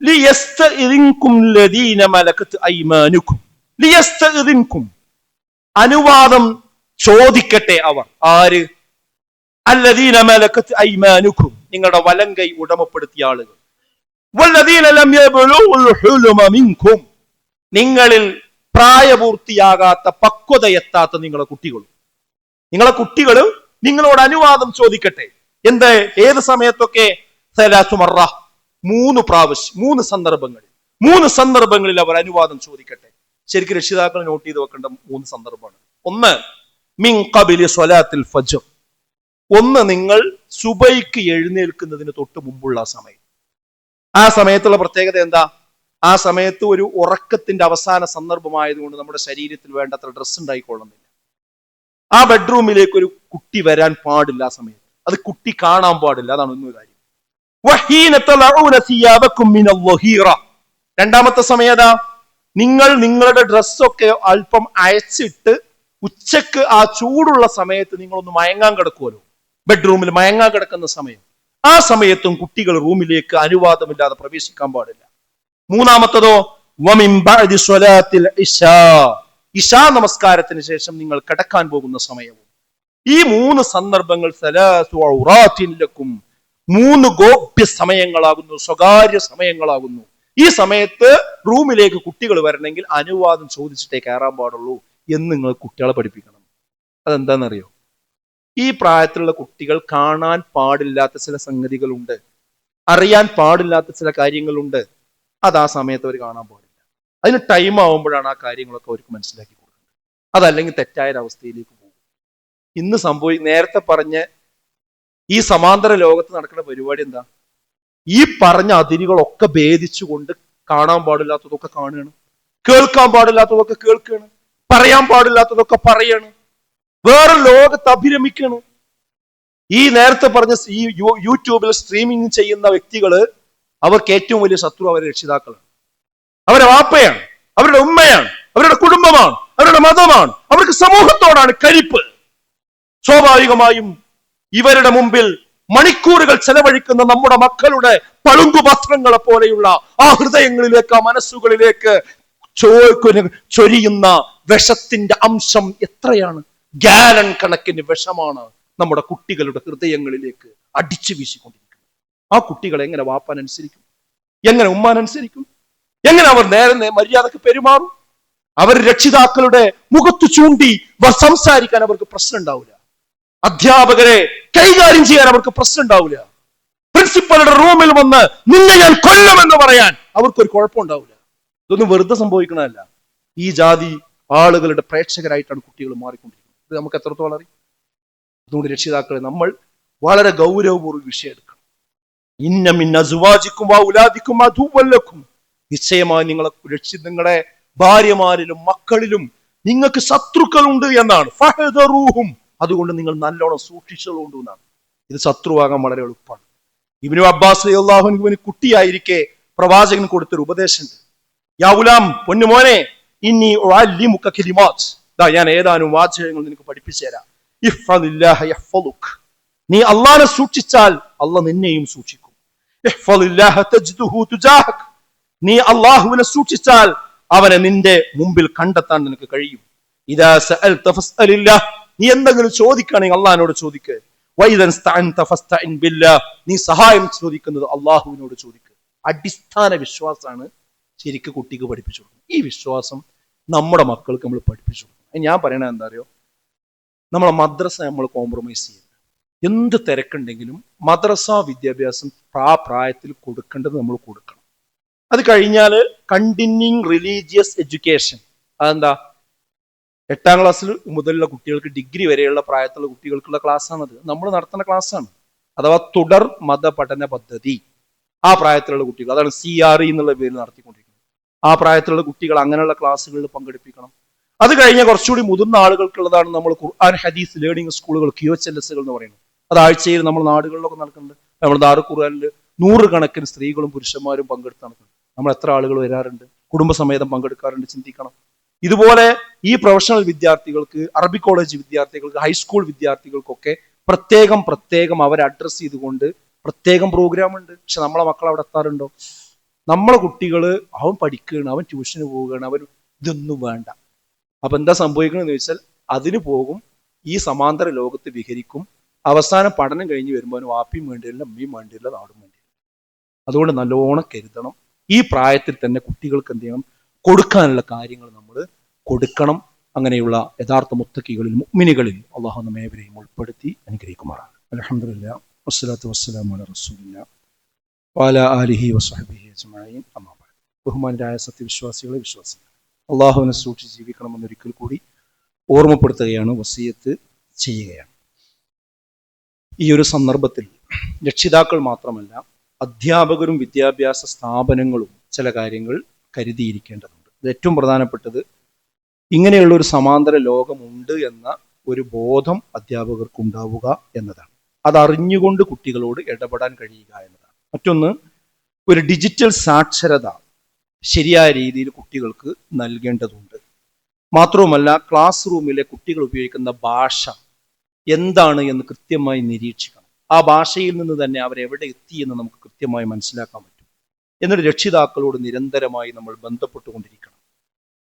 ലിയസ്തഇദിൻകും ലദീന മലകത് അയ്മാനുകും. ലിയസ്തഇദിൻകും, അനുവാദം ചോദിക്കട്ടെ അവർ. ആര്? അല്ലദീന മലകത് അയ്മാനുകും, നിങ്ങളുടെ വലങ്കൈ ഉടമപ്പെടുത്തിയ ആളുകൾ. വല്ലദീന ലം യബ്ലുഗുൽ ഹുലുമ മിൻകും, നിങ്ങളിൽ പ്രായപൂർത്തിയാകാത്ത പക്വതയെത്താത്ത നിങ്ങളുടെ കുട്ടികൾ നിങ്ങളോട് അനുവാദം ചോദിക്കട്ടെ. എന്ത്? ഏത് സമയത്തൊക്കെ? 3 മറ, 3 പ്രാവശ്യം, 3 സന്ദർഭങ്ങളിൽ അവർ അനുവാദം ചോദിക്കട്ടെ. ശരിക്കും രക്ഷിതാക്കൾ നോട്ട് ചെയ്ത് വെക്കേണ്ട 3 സന്ദർഭമാണ്. ഒന്ന്, മിൻ ഖബിലി സ്വലാത്തിൽ ഫജ്ർ. ഒന്ന്, നിങ്ങൾ സുബൈക്ക് എഴുന്നേൽക്കുന്നതിന് തൊട്ട് മുമ്പുള്ള സമയം. ആ സമയത്തുള്ള പ്രത്യേകത എന്താ? ആ സമയത്ത് ഒരു ഉറക്കത്തിന്റെ അവസാന സന്ദർഭമായതുകൊണ്ട് നമ്മുടെ ശരീരത്തിൽ വേണ്ടത്ര ഡ്രസ്സ് ഉണ്ടായിക്കൊള്ളുന്നില്ല. ആ ബെഡ്റൂമിലേക്ക് ഒരു കുട്ടി വരാൻ പാടില്ല. ആ സമയത്ത് അത് കുട്ടി കാണാൻ പാടില്ല. അതാണ് ഒന്നൊരു കാര്യം. രണ്ടാമത്തെ സമയതാ, നിങ്ങൾ നിങ്ങളുടെ ഡ്രസ്സൊക്കെ അല്പം അയച്ചിട്ട് ഉച്ചക്ക് ആ ചൂടുള്ള സമയത്ത് നിങ്ങളൊന്ന് മയങ്ങാൻ കിടക്കുമല്ലോ, ബെഡ്റൂമിൽ മയങ്ങാൻ കിടക്കുന്ന സമയം. ആ സമയത്തും കുട്ടികൾ റൂമിലേക്ക് അനുവാദമില്ലാതെ പ്രവേശിക്കാൻ പാടില്ല. മൂന്നാമത്തതോ, വമിൻ ബഅദി സ്വലാത്തിൽ ഇശാ, ഇശാ നമസ്കാരത്തിന് ശേഷം നിങ്ങൾ കിടക്കാൻ പോകുന്ന സമയവും. ഈ 3 സന്ദർഭങ്ങൾ സലാസു ഔറാത്തിൻ ലക്കും, 3 ഗോപ്യ സമയങ്ങളാകുന്നു, സ്വകാര്യ സമയങ്ങളാകുന്നു. ഈ സമയത്ത് റൂമിലേക്ക് കുട്ടികൾ വരണമെങ്കിൽ അനുവാദം ചോദിച്ചിട്ടേ കയറാൻ പാടുള്ളൂ എന്ന് നിങ്ങൾ കുട്ടികളെ പഠിപ്പിക്കണം. അതെന്താണെന്നറിയോ? ഈ പ്രായത്തിലുള്ള കുട്ടികൾ കാണാൻ പാടില്ലാത്ത ചില സംഗതികളുണ്ട്, അറിയാൻ പാടില്ലാത്ത ചില കാര്യങ്ങളുണ്ട്. അത് ആ സമയത്ത് അവർ കാണാൻ പാടില്ല. അതിന് ടൈം ആവുമ്പോഴാണ് ആ കാര്യങ്ങളൊക്കെ അവർക്ക് മനസ്സിലാക്കി കൊടുക്കുന്നത്. അതല്ലെങ്കിൽ തെറ്റായൊരവസ്ഥയിലേക്ക് പോകും. ഇന്ന് നേരത്തെ പറഞ്ഞ ഈ സമാന്തര ലോകത്ത് നടക്കുന്ന പരിപാടി എന്താ? ഈ പറഞ്ഞ അതിരുകളൊക്കെ ഭേദിച്ചുകൊണ്ട് കാണാൻ പാടില്ലാത്തതൊക്കെ കാണുകയാണ്, കേൾക്കാൻ പാടില്ലാത്തതൊക്കെ കേൾക്കുകയാണ്, പറയാൻ പാടില്ലാത്തതൊക്കെ പറയാണ്, വേറെ ലോകത്ത് അഭിരമിക്കുകയാണ്. ഈ നേരത്തെ പറഞ്ഞ ഈ യൂട്യൂബിൽ സ്ട്രീമിംഗ് ചെയ്യുന്ന വ്യക്തികള് അവർക്ക് ഏറ്റവും വലിയ ശത്രു അവരുടെ രക്ഷിതാക്കളാണ്, അവരുടെ വാപ്പയാണ്, അവരുടെ ഉമ്മയാണ്, അവരുടെ കുടുംബമാണ്,
അവരുടെ മതമാണ്, അവർക്ക് സമൂഹത്തോടാണ് കലിപ്പ്. സ്വാഭാവികമായും ഇവരുടെ മുമ്പിൽ മണിക്കൂറുകൾ ചെലവഴിക്കുന്ന നമ്മുടെ മക്കളുടെ പളുങ്കുപത്രങ്ങളെ പോലെയുള്ള ആ ഹൃദയങ്ങളിലേക്ക്, ആ മനസ്സുകളിലേക്ക് ചൊരിയുന്ന വിഷത്തിന്റെ അംശം എത്രയാണ്? ഗാലൻ കണക്കിന് വിഷമാണ് നമ്മുടെ കുട്ടികളുടെ ഹൃദയങ്ങളിലേക്ക് അടിച്ചു വീശിക്കൊണ്ടിരിക്കുന്നത്. ആ കുട്ടികൾ എങ്ങനെ വാപ്പാനനുസരിക്കും? എങ്ങനെ ഉമ്മാനനുസരിക്കും? എങ്ങനെ അവർ നേരെ മര്യാദക്ക് പെരുമാറും? അവർ രക്ഷിതാക്കളുടെ മുഖത്ത് ചൂണ്ടി സംസാരിക്കാൻ അവർക്ക് പ്രശ്നം ഉണ്ടാവില്ല. അധ്യാപകരെ കൈകാര്യം ചെയ്യാൻ അവർക്ക് പ്രശ്നം ഉണ്ടാവില്ല. പ്രിൻസിപ്പലുടെ റൂമിൽ വന്ന് നിന്നെ ഞാൻ കൊല്ലുമെന്ന് പറയാൻ അവർക്കൊരു കുഴപ്പമുണ്ടാവില്ല. ഇതൊന്നും വെറുതെ സംഭവിക്കണമല്ല. ഈ ജാതി ആളുകളുടെ പ്രേക്ഷകരായിട്ടാണ് കുട്ടികൾ മാറിക്കൊണ്ടിരിക്കുന്നത്. ഇത് നമുക്ക് എത്രത്തോളം അറിയും? അതുകൊണ്ട് രക്ഷിതാക്കളെ നമ്മൾ വളരെ ഗൗരവപൂർവ്വം വിഷയം എടുക്കണം. ഇന്ന മിൻ അസ്വാജിക്കും വൗലാദിക്കും അദുവ്വൻ ലക്കും, നിശ്ചയമായി നിങ്ങളുടെ ഭാര്യമാരിലും മക്കളിലും നിങ്ങൾക്ക് ശത്രുക്കളുണ്ട് എന്നാണ്. ഫഹദറൂഹും, അതുകൊണ്ട് നിങ്ങൾ നല്ലോണം സൂക്ഷിച്ചുകൊണ്ട് എന്നാണ്. ഇത് ശത്രുവാകാൻ വളരെ എളുപ്പമാണ്. ഇബ്നു അബ്ബാസ് റളിയല്ലാഹു അൻഹുവിന് കുട്ടിയായിരിക്കെ പ്രവാചകൻ കൊടുത്തൊരു ഉപദേശമുണ്ട്. യാ ഗുലാം, പൊന്നുമോനെ, ഇന്നി ഉഅല്ലിമുക കലിമാത്ത്, ഞാൻ ഏതാനും വാചകങ്ങൾ നിനക്ക് പഠിപ്പിച്ചു തരാം. ഇഹ്ഫദില്ലാഹ യഹ്ഫദുക, നീ അല്ലാഹനെ സൂക്ഷിച്ചാൽ അല്ലാഹ് നിന്നെയും സൂക്ഷിക്കും. ഇഹ്ഫദില്ലാഹ തജ്ദുഹു തുജാഹക, നീ അല്ലാഹുവിനെ സൂക്ഷിച്ചാൽ അവനെ നിന്റെ മുമ്പിൽ കണ്ടെത്താൻ നിനക്ക് കഴിയും. ഇദാ സഅൽത ഫസ്അലില്ലാഹ്, നീ എന്തെങ്കിലും ചോദിക്കുകയാണെങ്കിൽ അള്ളാഹിനോട് ചോദിക്കുക. വഇദൻ സ്തഅൻത ഫസ്തഇൻ ബില്ലാഹ്, നീ സഹായം ചോദിക്കുന്നത് അള്ളാഹുവിനോട് ചോദിക്കുക. അടിസ്ഥാന വിശ്വാസമാണ് ശരിക്ക് കുട്ടിക്ക് പഠിപ്പിച്ചു കൊടുക്കുന്നത്. ഈ വിശ്വാസം നമ്മുടെ മക്കൾക്ക് നമ്മൾ പഠിപ്പിച്ചു കൊടുക്കണം. ഞാൻ പറയണത് എന്താ അറിയോ, നമ്മളെ മദ്രസ നമ്മൾ കോംപ്രമൈസ് ചെയ്യരുത്. എന്ത് തിരക്കുണ്ടെങ്കിലും മദ്രസ വിദ്യാഭ്യാസം ആ പ്രായത്തിൽ കൊടുക്കേണ്ടത് നമ്മൾ കൊടുക്കണം. അത് കഴിഞ്ഞാൽ കണ്ടിന്യൂയിങ് റിലീജിയസ് എഡ്യൂക്കേഷൻ, അതെന്താ, 8ാം ക്ലാസ്സിൽ മുതലുള്ള കുട്ടികൾക്ക് ഡിഗ്രി വരെയുള്ള പ്രായത്തിലുള്ള കുട്ടികൾക്കുള്ള ക്ലാസ്സാണത്. നമ്മൾ നടത്തുന്ന ക്ലാസ്സാണ്. അഥവാ തുടർ മതപഠന പദ്ധതി. ആ പ്രായത്തിലുള്ള കുട്ടികൾ, അതാണ് CRE എന്നുള്ള പേരിൽ നടത്തിക്കൊണ്ടിരിക്കുന്നത്. ആ പ്രായത്തിലുള്ള കുട്ടികൾ അങ്ങനെയുള്ള ക്ലാസ്സുകളിൽ പങ്കെടുപ്പിക്കണം. അത് കഴിഞ്ഞ കുറച്ചുകൂടി മുതിർന്ന ആളുകൾക്കുള്ളതാണ് നമ്മൾ ഖുർആൻ ഹദീസ് ലേണിംഗ് സ്കൂളുകൾ, QHLS എന്ന് പറയുന്നത്. അത് ആഴ്ചയിൽ നമ്മൾ നാടുകളിലൊക്കെ നടക്കുന്നുണ്ട്. നമ്മൾ ദാറുൽ ഖുർആനിൽ 100 കണക്കിന് സ്ത്രീകളും പുരുഷന്മാരും പങ്കെടുത്ത് നടക്കുന്നുണ്ട്. നമ്മൾ എത്ര ആളുകൾ വരാറുണ്ട്, കുടുംബസമേതം പങ്കെടുക്കാറുണ്ട്, ചിന്തിക്കണം. ഇതുപോലെ ഈ പ്രൊഫഷണൽ വിദ്യാർത്ഥികൾക്ക്, അറബിക് കോളേജ് വിദ്യാർത്ഥികൾക്ക്, ഹൈസ്കൂൾ വിദ്യാർത്ഥികൾക്കൊക്കെ പ്രത്യേകം അവരെ അഡ്രസ്സ് ചെയ്തുകൊണ്ട് പ്രത്യേകം പ്രോഗ്രാം ഉണ്ട്. പക്ഷെ നമ്മളെ മക്കൾ അവിടെ എത്താറുണ്ടോ? നമ്മളെ കുട്ടികൾ അവൻ പഠിക്കുകയാണ്, അവൻ ട്യൂഷന് പോവുകയാണ്, അവൻ ഇതൊന്നും വേണ്ട. അപ്പൊ എന്താ സംഭവിക്കണമെന്ന് ചോദിച്ചാൽ അതിന് പോകും, ഈ സമാന്തര ലോകത്ത് വിഹരിക്കും. അവസാനം പഠനം കഴിഞ്ഞ് വരുമ്പോൾ വാപ്പിയും വേണ്ടിയില്ല, അമ്മയും വേണ്ടിയില്ല, നാടും വേണ്ടിയില്ല. അതുകൊണ്ട് നല്ലോണം കരുതണം. ഈ പ്രായത്തിൽ തന്നെ കുട്ടികൾക്ക് എന്ത് ചെയ്യണം, കൊടുക്കാനുള്ള കാര്യങ്ങൾ നമ്മൾ കൊടുക്കണം. അങ്ങനെയുള്ള യഥാർത്ഥ മുത്തക്കികളിൽ, മുഅ്മിനുകളിൽ അള്ളാഹു നമ്മേവരെയും ഉൾപ്പെടുത്തി അനുഗ്രഹിക്കുമാറാണ്. അൽഹംദുലില്ലാഹ് വസ്സലാത്തു വസ്സലാമു അലാ റസൂലില്ലാഹ് വഅലാ ആലിഹി വസഹ്ബിഹി അജ്മഈൻ. അമ്മാ ബഅദ്. ബഹുമാനരായ സത്യവിശ്വാസികളെ, വിശ്വാസികൾ, അള്ളാഹുവിനെ സൂക്ഷിച്ച് ജീവിക്കണമെന്നൊരിക്കൽ കൂടി ഓർമ്മപ്പെടുത്തുകയാണ്, വസിയത്ത് ചെയ്യുകയാണ്. ഈ ഒരു സന്ദർഭത്തിൽ രക്ഷിതാക്കൾ മാത്രമല്ല, അധ്യാപകരും വിദ്യാഭ്യാസ സ്ഥാപനങ്ങളും ചില കാര്യങ്ങൾ കരുതിയിരിക്കേണ്ടതുണ്ട്. ഇത് ഏറ്റവും പ്രധാനപ്പെട്ടത്, ഇങ്ങനെയുള്ള ഒരു സമാന്തര ലോകമുണ്ട് എന്ന ഒരു ബോധം അധ്യാപകർക്ക് ഉണ്ടാവുക എന്നതാണ്. അതറിഞ്ഞുകൊണ്ട് കുട്ടികളോട് ഇടപെടാൻ കഴിയുക എന്നതാണ്. മറ്റൊന്ന്, ഒരു ഡിജിറ്റൽ സാക്ഷരത ശരിയായ രീതിയിൽ കുട്ടികൾക്ക് നൽകേണ്ടതുണ്ട്. മാത്രവുമല്ല, ക്ലാസ് റൂമിലെ കുട്ടികൾ ഉപയോഗിക്കുന്ന ഭാഷ എന്താണ് എന്ന് കൃത്യമായി നിരീക്ഷിക്കണം. ആ ഭാഷയിൽ നിന്ന് തന്നെ അവരെവിടെ എത്തി എന്ന് നമുക്ക് കൃത്യമായി മനസ്സിലാക്കാൻ പറ്റും. എന്നിട്ട് രക്ഷിതാക്കളോട് നിരന്തരമായി നമ്മൾ ബന്ധപ്പെട്ടുകൊണ്ടിരിക്കണം.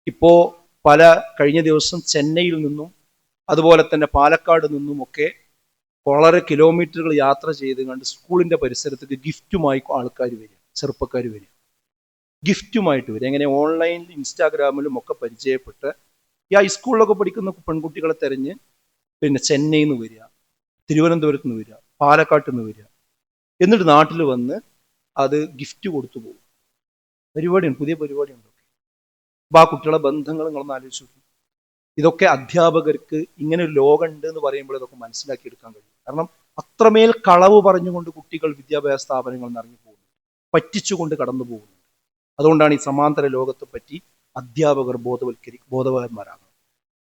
ഇപ്പോ കഴിഞ്ഞ ദിവസം ചെന്നൈയിൽ നിന്നും അതുപോലെ തന്നെ പാലക്കാട് നിന്നും ഒക്കെ വളരെ കിലോമീറ്ററുകൾ യാത്ര ചെയ്ത് കണ്ട് സ്കൂളിന്റെ പരിസരത്തേക്ക് ഗിഫ്റ്റുമായി ആൾക്കാർ വരിക, ചെറുപ്പക്കാർ വരിക, ഗിഫ്റ്റുമായിട്ട് വരിക. എങ്ങനെ, ഓൺലൈനിൽ ഇൻസ്റ്റാഗ്രാമിലും ഒക്കെ പരിചയപ്പെട്ട് ഈ ഹൈസ്കൂളിലൊക്കെ പഠിക്കുന്ന പെൺകുട്ടികളെ തെരഞ്ഞ് ചെന്നൈയിൽ നിന്ന് വരിക, തിരുവനന്തപുരത്ത് നിന്ന് വരിക, പാലക്കാട്ട് നിന്ന് വരിക, എന്നിട്ട് നാട്ടിൽ വന്ന് അത് ഗിഫ്റ്റ് കൊടുത്തു പോകും. പരിപാടിയാണ്, പുതിയ പരിപാടിയുണ്ട്. അപ്പോൾ ആ കുട്ടികളെ ബന്ധങ്ങൾ നിങ്ങളൊന്ന് ആലോചിച്ച് നോക്കി. ഇതൊക്കെ അധ്യാപകർക്ക് ഇങ്ങനെ ഒരു ലോകമുണ്ട് എന്ന് പറയുമ്പോൾ ഇതൊക്കെ മനസ്സിലാക്കിയെടുക്കാൻ കഴിയും. കാരണം അത്രമേൽ കളവ് പറഞ്ഞുകൊണ്ട് കുട്ടികൾ വിദ്യാഭ്യാസ സ്ഥാപനങ്ങളിൽ നിന്ന് ഇറങ്ങി പോകുന്നു, പറ്റിച്ചുകൊണ്ട് കടന്നു പോകുന്നു. അതുകൊണ്ടാണ് ഈ സമാന്തര ലോകത്തെ പറ്റി അധ്യാപകർ ബോധവാന്മാരാകുന്നത്.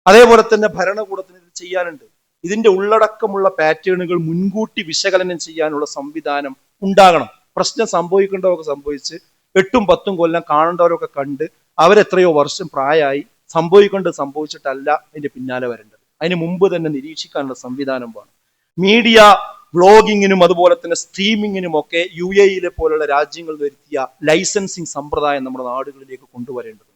അതേപോലെ തന്നെ ഭരണകൂടത്തിന് ഇത് ചെയ്യാനുണ്ട്. ഇതിന്റെ ഉള്ളടക്കമുള്ള പാറ്റേണുകൾ മുൻകൂട്ടി വിശകലനം ചെയ്യാനുള്ള സംവിധാനം ഉണ്ടാകണം. പ്രശ്നം സംഭവിക്കേണ്ടതൊക്കെ സംഭവിച്ച് 8-10 കൊല്ലം കാണേണ്ടവരൊക്കെ കണ്ട് അവരെത്രയോ വർഷം പ്രായമായി സംഭവിച്ചിട്ടല്ല അതിന്റെ പിന്നാലെ വരേണ്ടത്. അതിന് മുമ്പ് തന്നെ നിരീക്ഷിക്കാനുള്ള സംവിധാനം വേണം. മീഡിയ വ്ളോഗിങ്ങിനും അതുപോലെ തന്നെ സ്ട്രീമിങ്ങിനും ഒക്കെ UAE പോലുള്ള രാജ്യങ്ങൾ വരുത്തിയ ലൈസൻസിങ് സമ്പ്രദായം നമ്മുടെ നാടുകളിലേക്ക് കൊണ്ടുവരേണ്ടതുണ്ട്.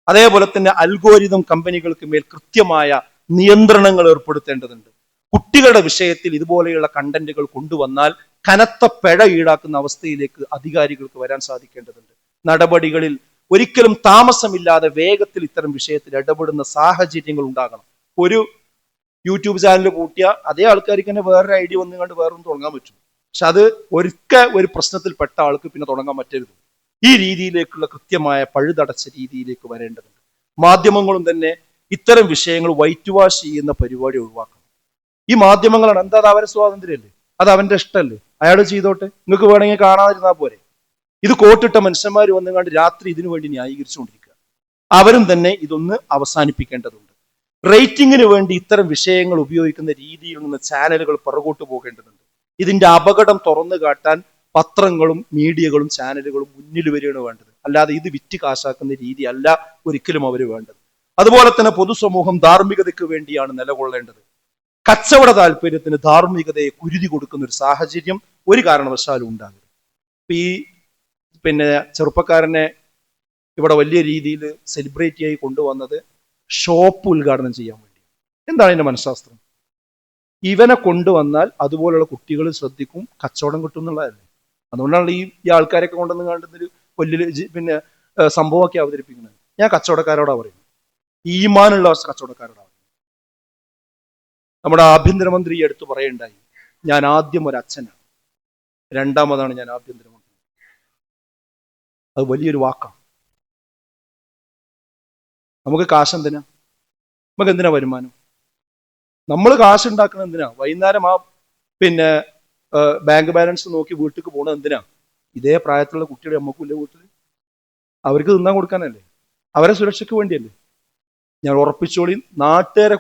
അതേപോലെ തന്നെ അൽഗോരിതം കമ്പനികൾക്ക് മേൽ കൃത്യമായ നിയന്ത്രണങ്ങൾ ഏർപ്പെടുത്തേണ്ടതുണ്ട്. കുട്ടികളുടെ വിഷയത്തിൽ ഇതുപോലെയുള്ള കണ്ടന്റുകൾ കൊണ്ടുവന്നാൽ കനത്ത പിഴ ഈടാക്കുന്ന അവസ്ഥയിലേക്ക് അധികാരികൾക്ക് വരാൻ സാധിക്കേണ്ടതുണ്ട്. നടപടികളിൽ ഒരിക്കലും താമസമില്ലാതെ വേഗത്തിൽ ഇത്തരം വിഷയത്തിൽ ഇടപെടുന്ന സാഹചര്യങ്ങൾ ഉണ്ടാകണം. ഒരു യൂട്യൂബ് ചാനൽ കൂട്ടിയ അതേ ആൾക്കാർക്ക് തന്നെ വേറൊരു ഐഡിയ വന്നു കണ്ട് വേറൊന്നും തുടങ്ങാൻ പറ്റും. പക്ഷെ അത് ഒരു പ്രശ്നത്തിൽ പെട്ട ആൾക്ക് പിന്നെ തുടങ്ങാൻ പറ്റരുത്. ഈ രീതിയിലേക്കുള്ള കൃത്യമായ പഴുതടച്ച രീതിയിലേക്ക് വരേണ്ടതുണ്ട്. മാധ്യമങ്ങളും തന്നെ ഇത്തരം വിഷയങ്ങൾ വൈറ്റ് വാഷ് ചെയ്യുന്ന പരിപാടി ഒഴിവാക്കണം. ഈ മാധ്യമങ്ങളാണ് എന്താ, അത് അവരെ സ്വാതന്ത്ര്യമല്ലേ, അത് അവന്റെ ഇഷ്ടമല്ലേ, അയാൾ ചെയ്തോട്ടെ, നിങ്ങൾക്ക് വേണമെങ്കിൽ കാണാതിരുന്നാൽ പോരെ. ഇത് കോട്ടിട്ട മനുഷ്യന്മാർ വന്നുകൊണ്ട് രാത്രി ഇതിനു വേണ്ടി ന്യായീകരിച്ചുകൊണ്ടിരിക്കുക. അവരും തന്നെ ഇതൊന്ന് അവസാനിപ്പിക്കേണ്ടതുണ്ട്. റേറ്റിംഗിന് വേണ്ടി ഇത്തരം വിഷയങ്ങൾ ഉപയോഗിക്കുന്ന രീതിയിൽ നിന്ന് ചാനലുകൾ പുറകോട്ട് പോകേണ്ടതുണ്ട്. ഇതിന്റെ അപകടം തുറന്നു കാട്ടാൻ പത്രങ്ങളും മീഡിയകളും ചാനലുകളും മുന്നിൽ വരികയാണ് വേണ്ടത്. അല്ലാതെ ഇത് വിറ്റ് കാശാക്കുന്ന രീതി അല്ല ഒരിക്കലും അവർ വേണ്ടത്. അതുപോലെ തന്നെ പൊതുസമൂഹം ധാർമ്മികതയ്ക്ക് വേണ്ടിയാണ് നിലകൊള്ളേണ്ടത്. കച്ചവട താല്പര്യത്തിന് ധാർമ്മികതയെ കുരുതി കൊടുക്കുന്ന ഒരു സാഹചര്യം ഒരു കാരണവശാലും ഉണ്ടാകരുത്. ഈ ചെറുപ്പക്കാരനെ ഇവിടെ വലിയ രീതിയിൽ സെലിബ്രേറ്റ് ആയി കൊണ്ടുവന്നത് ഷോപ്പ് ഉദ്ഘാടനം ചെയ്യാൻ വേണ്ടി. എന്താണ് ഇതിന്റെ മനഃശാസ്ത്രം? ഇവനെ കൊണ്ടുവന്നാൽ അതുപോലുള്ള കുട്ടികൾ ശ്രദ്ധിക്കും, കച്ചവടം കിട്ടും എന്നുള്ളതല്ലേ. അതുകൊണ്ടാണ് ഈ ആൾക്കാരൊക്കെ കൊണ്ടുവന്ന് കണ്ടുന്നൊരു വലിയ സംഭവമൊക്കെ അവതരിപ്പിക്കുന്നത്. ഞാൻ കച്ചവടക്കാരോടാ പറയുന്നത്, ഈമാനുള്ള കച്ചവടക്കാരോടാ. നമ്മുടെ ആഭ്യന്തരമന്ത്രി എടുത്തു പറയുണ്ടായി, ഞാൻ ആദ്യം ഒരു അച്ഛനാണ്, രണ്ടാമതാണ് ഞാൻ ആഭ്യന്തരമന്ത്രി. അത് വലിയൊരു വാക്കാണ്. നമുക്ക് കാശ് എന്തിനാ? നമുക്ക് എന്തിനാ വരുമാനം? നമ്മൾ കാശ് ഉണ്ടാക്കുന്നത് എന്തിനാ? വൈകുന്നേരം ബാങ്ക് ബാലൻസ് നോക്കി വീട്ടിൽ പോകണത് എന്തിനാ? ഇതേ പ്രായത്തിലുള്ള കുട്ടികളെ നമുക്കില്ല വീട്ടിൽ, അവർക്ക് തിന്നാൻ കൊടുക്കാനല്ലേ, അവരെ സുരക്ഷയ്ക്ക് വേണ്ടിയല്ലേ. ഞാൻ ഉറപ്പിച്ചോളി, നാട്ടുകാരെ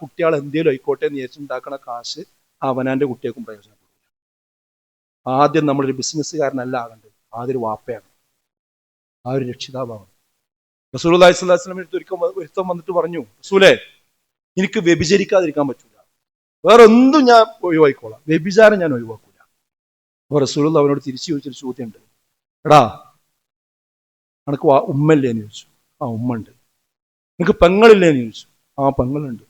കുട്ടികൾ എന്തേലും ആയിക്കോട്ടെ എന്ന് വിചാരിച്ചുണ്ടാക്കണ കാശ് അവനാന്റെ കുട്ടികൾക്കും പ്രയോജനപ്പെടും. ആദ്യം നമ്മളൊരു ബിസിനസ്സുകാരനല്ല ആകേണ്ടത്, ആദ്യം ഒരു വാപ്പയാണ്, ആ ഒരു രക്ഷിതാവാണ്. റസൂലുള്ളാഹി സ്വല്ലല്ലാഹു അലൈഹി വസല്ലം ഒരുത്തം വന്നിട്ട് പറഞ്ഞു, റസൂലേ, എനിക്ക് വ്യഭിചരിക്കാതിരിക്കാൻ പറ്റൂല, വേറെ എന്തും ഞാൻ ഒഴിവായിക്കോളാം, വ്യഭിചാരം ഞാൻ ഒഴിവാക്കൂല. അപ്പൊ റസൂലുള്ളാഹി അവനോട് തിരിച്ചു ചോദിച്ചൊരു ചോദ്യമുണ്ട്, എടാ നിനക്ക് ഉമ്മല്ലേ എന്ന് ചോദിച്ചു. ആ ഉമ്മ ഉണ്ട്. നിനക്ക് പെങ്ങളില്ലേ എന്ന് ചോദിച്ചു. ആ പെങ്ങളുണ്ട്.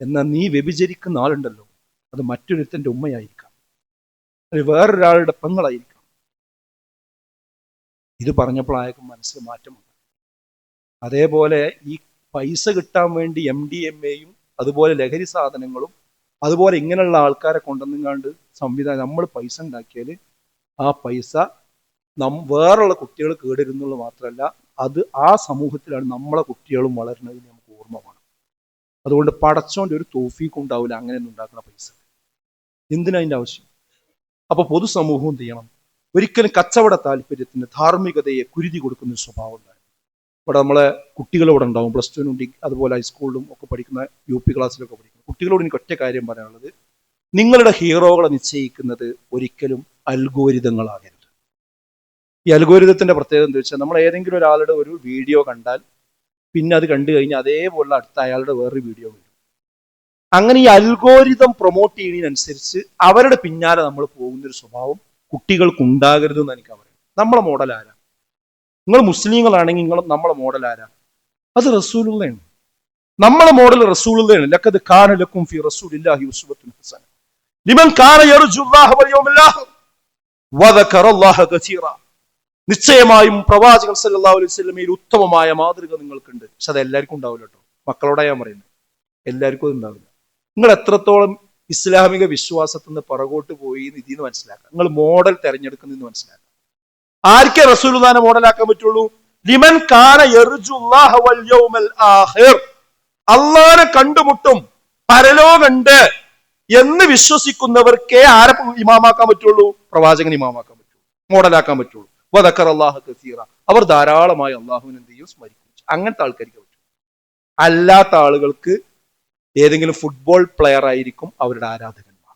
എന്നാൽ നീ വ്യഭിചരിക്കുന്ന ആളുണ്ടല്ലോ, അത് മറ്റൊരുത്തന്റെ ഉമ്മയായിരിക്കാം, അത് വേറൊരാളുടെ പെങ്ങളായിരിക്കാം. ഇത് പറഞ്ഞപ്പോൾ ആയക്കും മനസ്സിൽ മാറ്റം വന്നു. അതേപോലെ ഈ പൈസ കിട്ടാൻ വേണ്ടി MDMA-യും അതുപോലെ ലഹരി സാധനങ്ങളും അതുപോലെ ഇങ്ങനെയുള്ള ആൾക്കാരെ കൊണ്ടുവന്നുകൊണ്ട് സംവിധാനം നമ്മൾ പൈസ ഉണ്ടാക്കിയാൽ ആ പൈസ വേറുള്ള കുട്ടികൾ കേടിരുന്നുള്ളത് മാത്രമല്ല, അത് ആ സമൂഹത്തിലാണ് നമ്മളെ കുട്ടികളും വളരുന്നത് നമുക്ക് ഓർമ്മ വേണം. അതുകൊണ്ട് പടച്ചോന്റെ ഒരു തൗഫീഖ് ഉണ്ടാവില്ല അങ്ങനെയൊന്നും ഉണ്ടാക്കുന്ന പൈസ. എന്തിനാ അതിൻ്റെ ആവശ്യം? അപ്പൊ പൊതുസമൂഹവും എന്ത് ചെയ്യണം? ഒരിക്കലും കച്ചവട താല്പര്യത്തിന് ധാർമ്മികതയെ കുരുതി കൊടുക്കുന്ന ഒരു സ്വഭാവം ഉണ്ടായിരുന്നു. ഇവിടെ നമ്മളെ കുട്ടികളിവിടെ ഉണ്ടാവും, +2 അതുപോലെ ഹൈസ്കൂളിലും ഒക്കെ പഠിക്കുന്ന UP ക്ലാസ്സിലൊക്കെ പഠിക്കുന്ന കുട്ടികളോട് എനിക്ക് ഒറ്റ കാര്യം പറയാനുള്ളത്, നിങ്ങളുടെ ഹീറോകളെ നിശ്ചയിക്കുന്നത് ഒരിക്കലും അൽഗോരിതങ്ങളാകരുത്. ഈ അൽഗോരിതത്തിന്റെ പ്രത്യേകത എന്താ വെച്ചാൽ, നമ്മൾ ഏതെങ്കിലും ഒരാളുടെ ഒരു വീഡിയോ കണ്ടാൽ പിന്നെ അത് കണ്ടു കഴിഞ്ഞാൽ അതേപോലെ അടുത്ത അയാളുടെ വേറൊരു വീഡിയോ വരും. അങ്ങനെ ഈ അൽഗോരിതം പ്രൊമോട്ട് ചെയ്യുന്നതിനനുസരിച്ച് അവരുടെ പിന്നാലെ നമ്മൾ പോകുന്നൊരു സ്വഭാവം കുട്ടികൾക്ക് ഉണ്ടാകരുത് എന്ന് എനിക്ക് പറയാം. നമ്മളെ മോഡൽ ആരാ? നിങ്ങൾ മുസ്ലിങ്ങളാണെങ്കിൽ നമ്മളെ മോഡൽ ആരാ? അത് റസൂലുള്ളാഹിയാണ്. നമ്മളെ മോഡൽ റസൂലുള്ളാഹിയാണ്. ലഖദ് കാന ലക്കും ഫീ റസൂലില്ലാഹി ഉസ്വത്തുൻ ഹസന ലിമൻ കാന യർജുല്ലാഹ വൽ യൗമൽ ആഖിർ വദകറല്ലാഹ കസീറ. നിശ്ചയമായും പ്രവാചകൻ സല്ലല്ലാഹു അലൈഹി വസല്ലമയിൽ ഉത്തമമായ മാതൃക നിങ്ങൾക്കുണ്ട്. പക്ഷെ അത് എല്ലാവർക്കും ഉണ്ടാവില്ല കേട്ടോ. മക്കളോടാ ഞാൻ പറയുന്നത്, എല്ലാവർക്കും അത് ഉണ്ടാവില്ല. നിങ്ങൾ എത്രത്തോളം ഇസ്ലാമിക വിശ്വാസത്തിൽ നിന്ന് പുറകോട്ട് പോയി ഇതിന്ന് മനസ്സിലാക്കാം. നിങ്ങൾ മോഡൽ തെരഞ്ഞെടുക്കുന്നതെന്ന് മനസ്സിലാക്കാം. ആർക്കേ റസൂലുള്ളാഹിനെ മോഡലാക്കാൻ പറ്റുള്ളൂ? ലിമൻ കാന യർജുല്ലാഹ വൽ യൗമൽ ആഖിർ. അല്ലാഹനെ കണ്ടുമുട്ടും, പരലോകമുണ്ട് എന്ന് വിശ്വസിക്കുന്നവർക്കേ ആരെ ഇമാമാക്കാൻ പറ്റുള്ളൂ? പ്രവാചകൻ ഇമാമാക്കാൻ പറ്റുള്ളൂ, മോഡലാക്കാൻ പറ്റുള്ളൂ. വദക്കറല്ലാഹ കസീറ. അവർ ധാരാളമായി അള്ളാഹുവിനെ എന്ത് ചെയ്യും? സ്മരിക്കും. അങ്ങനത്തെ ആൾക്കാർക്ക് പറ്റും. അല്ലാത്ത ആളുകൾക്ക് ഏതെങ്കിലും ഫുട്ബോൾ പ്ലെയർ ആയിരിക്കും അവരുടെ ആരാധകന്മാർ,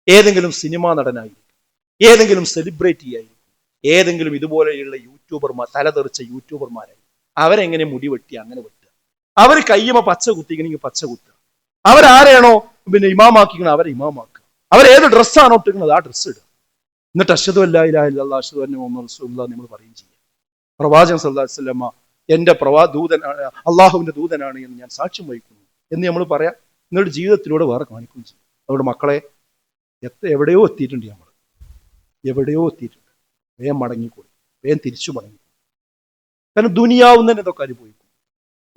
ഏതെങ്കിലും സിനിമാ നടനായിരിക്കും, ഏതെങ്കിലും സെലിബ്രിറ്റി ആയിരിക്കും, ഏതെങ്കിലും ഇതുപോലെയുള്ള യൂട്യൂബർമാർ, തലതെറിച്ച യൂട്യൂബർമാരായിരിക്കും. അവരെങ്ങനെ മുടി വെട്ടി അങ്ങനെ വെട്ടുക? അവർ കയ്യുമ പച്ച കുത്തിക്കണെങ്കിൽ പച്ച കുത്തുക. അവരാരെയാണോ പിന്നെ ഇമാമാക്കിക്കണം അവരെ ഇമാമാക്കുക. അവരേത് ഡ്രസ്സാണോ ഇട്ടിരിക്കുന്നത് ആ ഡ്രസ്സ് ഇടുക. എന്നിട്ട് അശ്ഹദു അല്ലാ ഇലാഹ ഇല്ലല്ലാഹ് അശ്ഹദു അന്ന മുഹമ്മദൻ റസൂലുള്ളാഹ് നമ്മൾ പറയുകയും ചെയ്യുക. പ്രവാചകൻ സല്ലല്ലാഹു അലൈഹി വസല്ലമ എന്റെ ദൂതനാണ്, അള്ളാഹുവിന്റെ ദൂതനാണ് എന്ന് ഞാൻ സാക്ഷ്യം വഹിക്കുന്നു എന്ന് നമ്മൾ പറയാം. നിങ്ങളുടെ ജീവിതത്തിലൂടെ വേറെ കാണിക്കുകയും ചെയ്യും. അതുകൊണ്ട് മക്കളെ, എവിടെയോ എത്തിയിട്ടുണ്ട് നമ്മൾ, എവിടെയോ എത്തിയിട്ടുണ്ട്. വേഗം മടങ്ങിക്കൂടി, വേഗം തിരിച്ചു മടങ്ങി. കാരണം ദുനിയാവുന്നതിന് ഇതൊക്കെ അനുഭവിക്കും.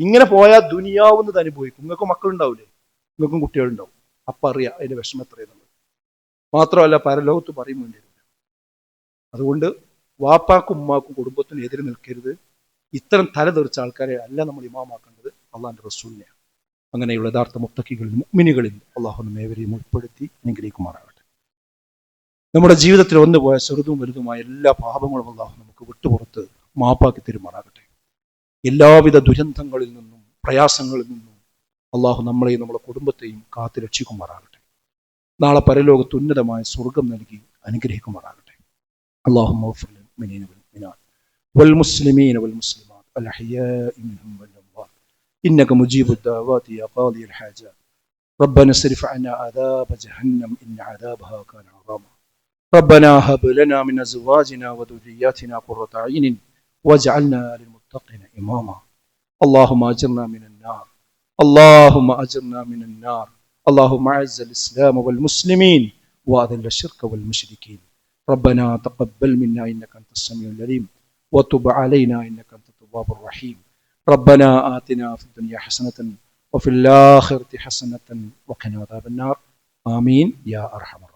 ഇങ്ങനെ പോയാൽ ദുനിയാവുന്നത് അനുഭവിക്കും. നിങ്ങൾക്ക് മക്കളുണ്ടാവില്ലേ? നിങ്ങൾക്കും കുട്ടികളുണ്ടാവും. അപ്പം അറിയാം അതിന്റെ വിഷമം എത്രയെന്നുള്ളത്. മാത്രമല്ല പരലോകത്ത് പറയും വേണ്ടി വരില്ല. അതുകൊണ്ട് വാപ്പാക്കും ഉമ്മാക്കും കുടുംബത്തിനും എതിരെ നിൽക്കരുത്. ഇത്തരം തലതെറിച്ച ആൾക്കാരെ അല്ല നമ്മൾ ഇമാമാക്കേണ്ടത്, അള്ളാഹിന്റെ റസൂലിനെയാണ്. അങ്ങനെയുള്ള യഥാർത്ഥ മുത്തക്കികളിൽ മുഅ്മിനുകളിൽ അള്ളാഹു നമ്മെ ഏവരെയും ഉൾപ്പെടുത്തി അനുഗ്രഹിക്കുമാറാകട്ടെ. നമ്മുടെ ജീവിതത്തിൽ വന്നുപോയ ചെറുതും വലുതുമായ എല്ലാ പാപങ്ങളും അള്ളാഹു നമുക്ക് വിട്ടുപുറത്ത് മാപ്പാക്കി തരുമാറാകട്ടെ. എല്ലാവിധ ദുരന്തങ്ങളിൽ നിന്നും പ്രയാസങ്ങളിൽ നിന്നും അള്ളാഹു നമ്മളെയും നമ്മുടെ കുടുംബത്തെയും കാത്തു രക്ഷിക്കുമാറാകട്ടെ. നാളെ പരലോകത്ത് ഉന്നതമായ സ്വർഗം നൽകി അനുഗ്രഹിക്കുമാറാകട്ടെ. اللهم اغفر للمؤمنين والمؤمنات والمسلمين والمسلمات الأحياء منهم والأموات إنك مجيب الدعوات يا قاضي الحاجات. ربنا اصرف عنا عذاب جهنم إن عذابها كان غراما. ربنا هب لنا من أزواجنا وذرياتنا قرة أعين واجعلنا للمتقين إماما. اللهم أجرنا من النار، اللهم أجرنا من النار. اللهم أعز الإسلام والمسلمين وأذل الشرك والمشركين. ربنا تقبل منا إنك أنت السميع العليم وتب علينا إنك أنت التواب الرحيم. ربنا آتنا في الدنيا حسنة وفي الآخرة حسنة وقنا عذاب النار. آمين يا أرحم الراحمين.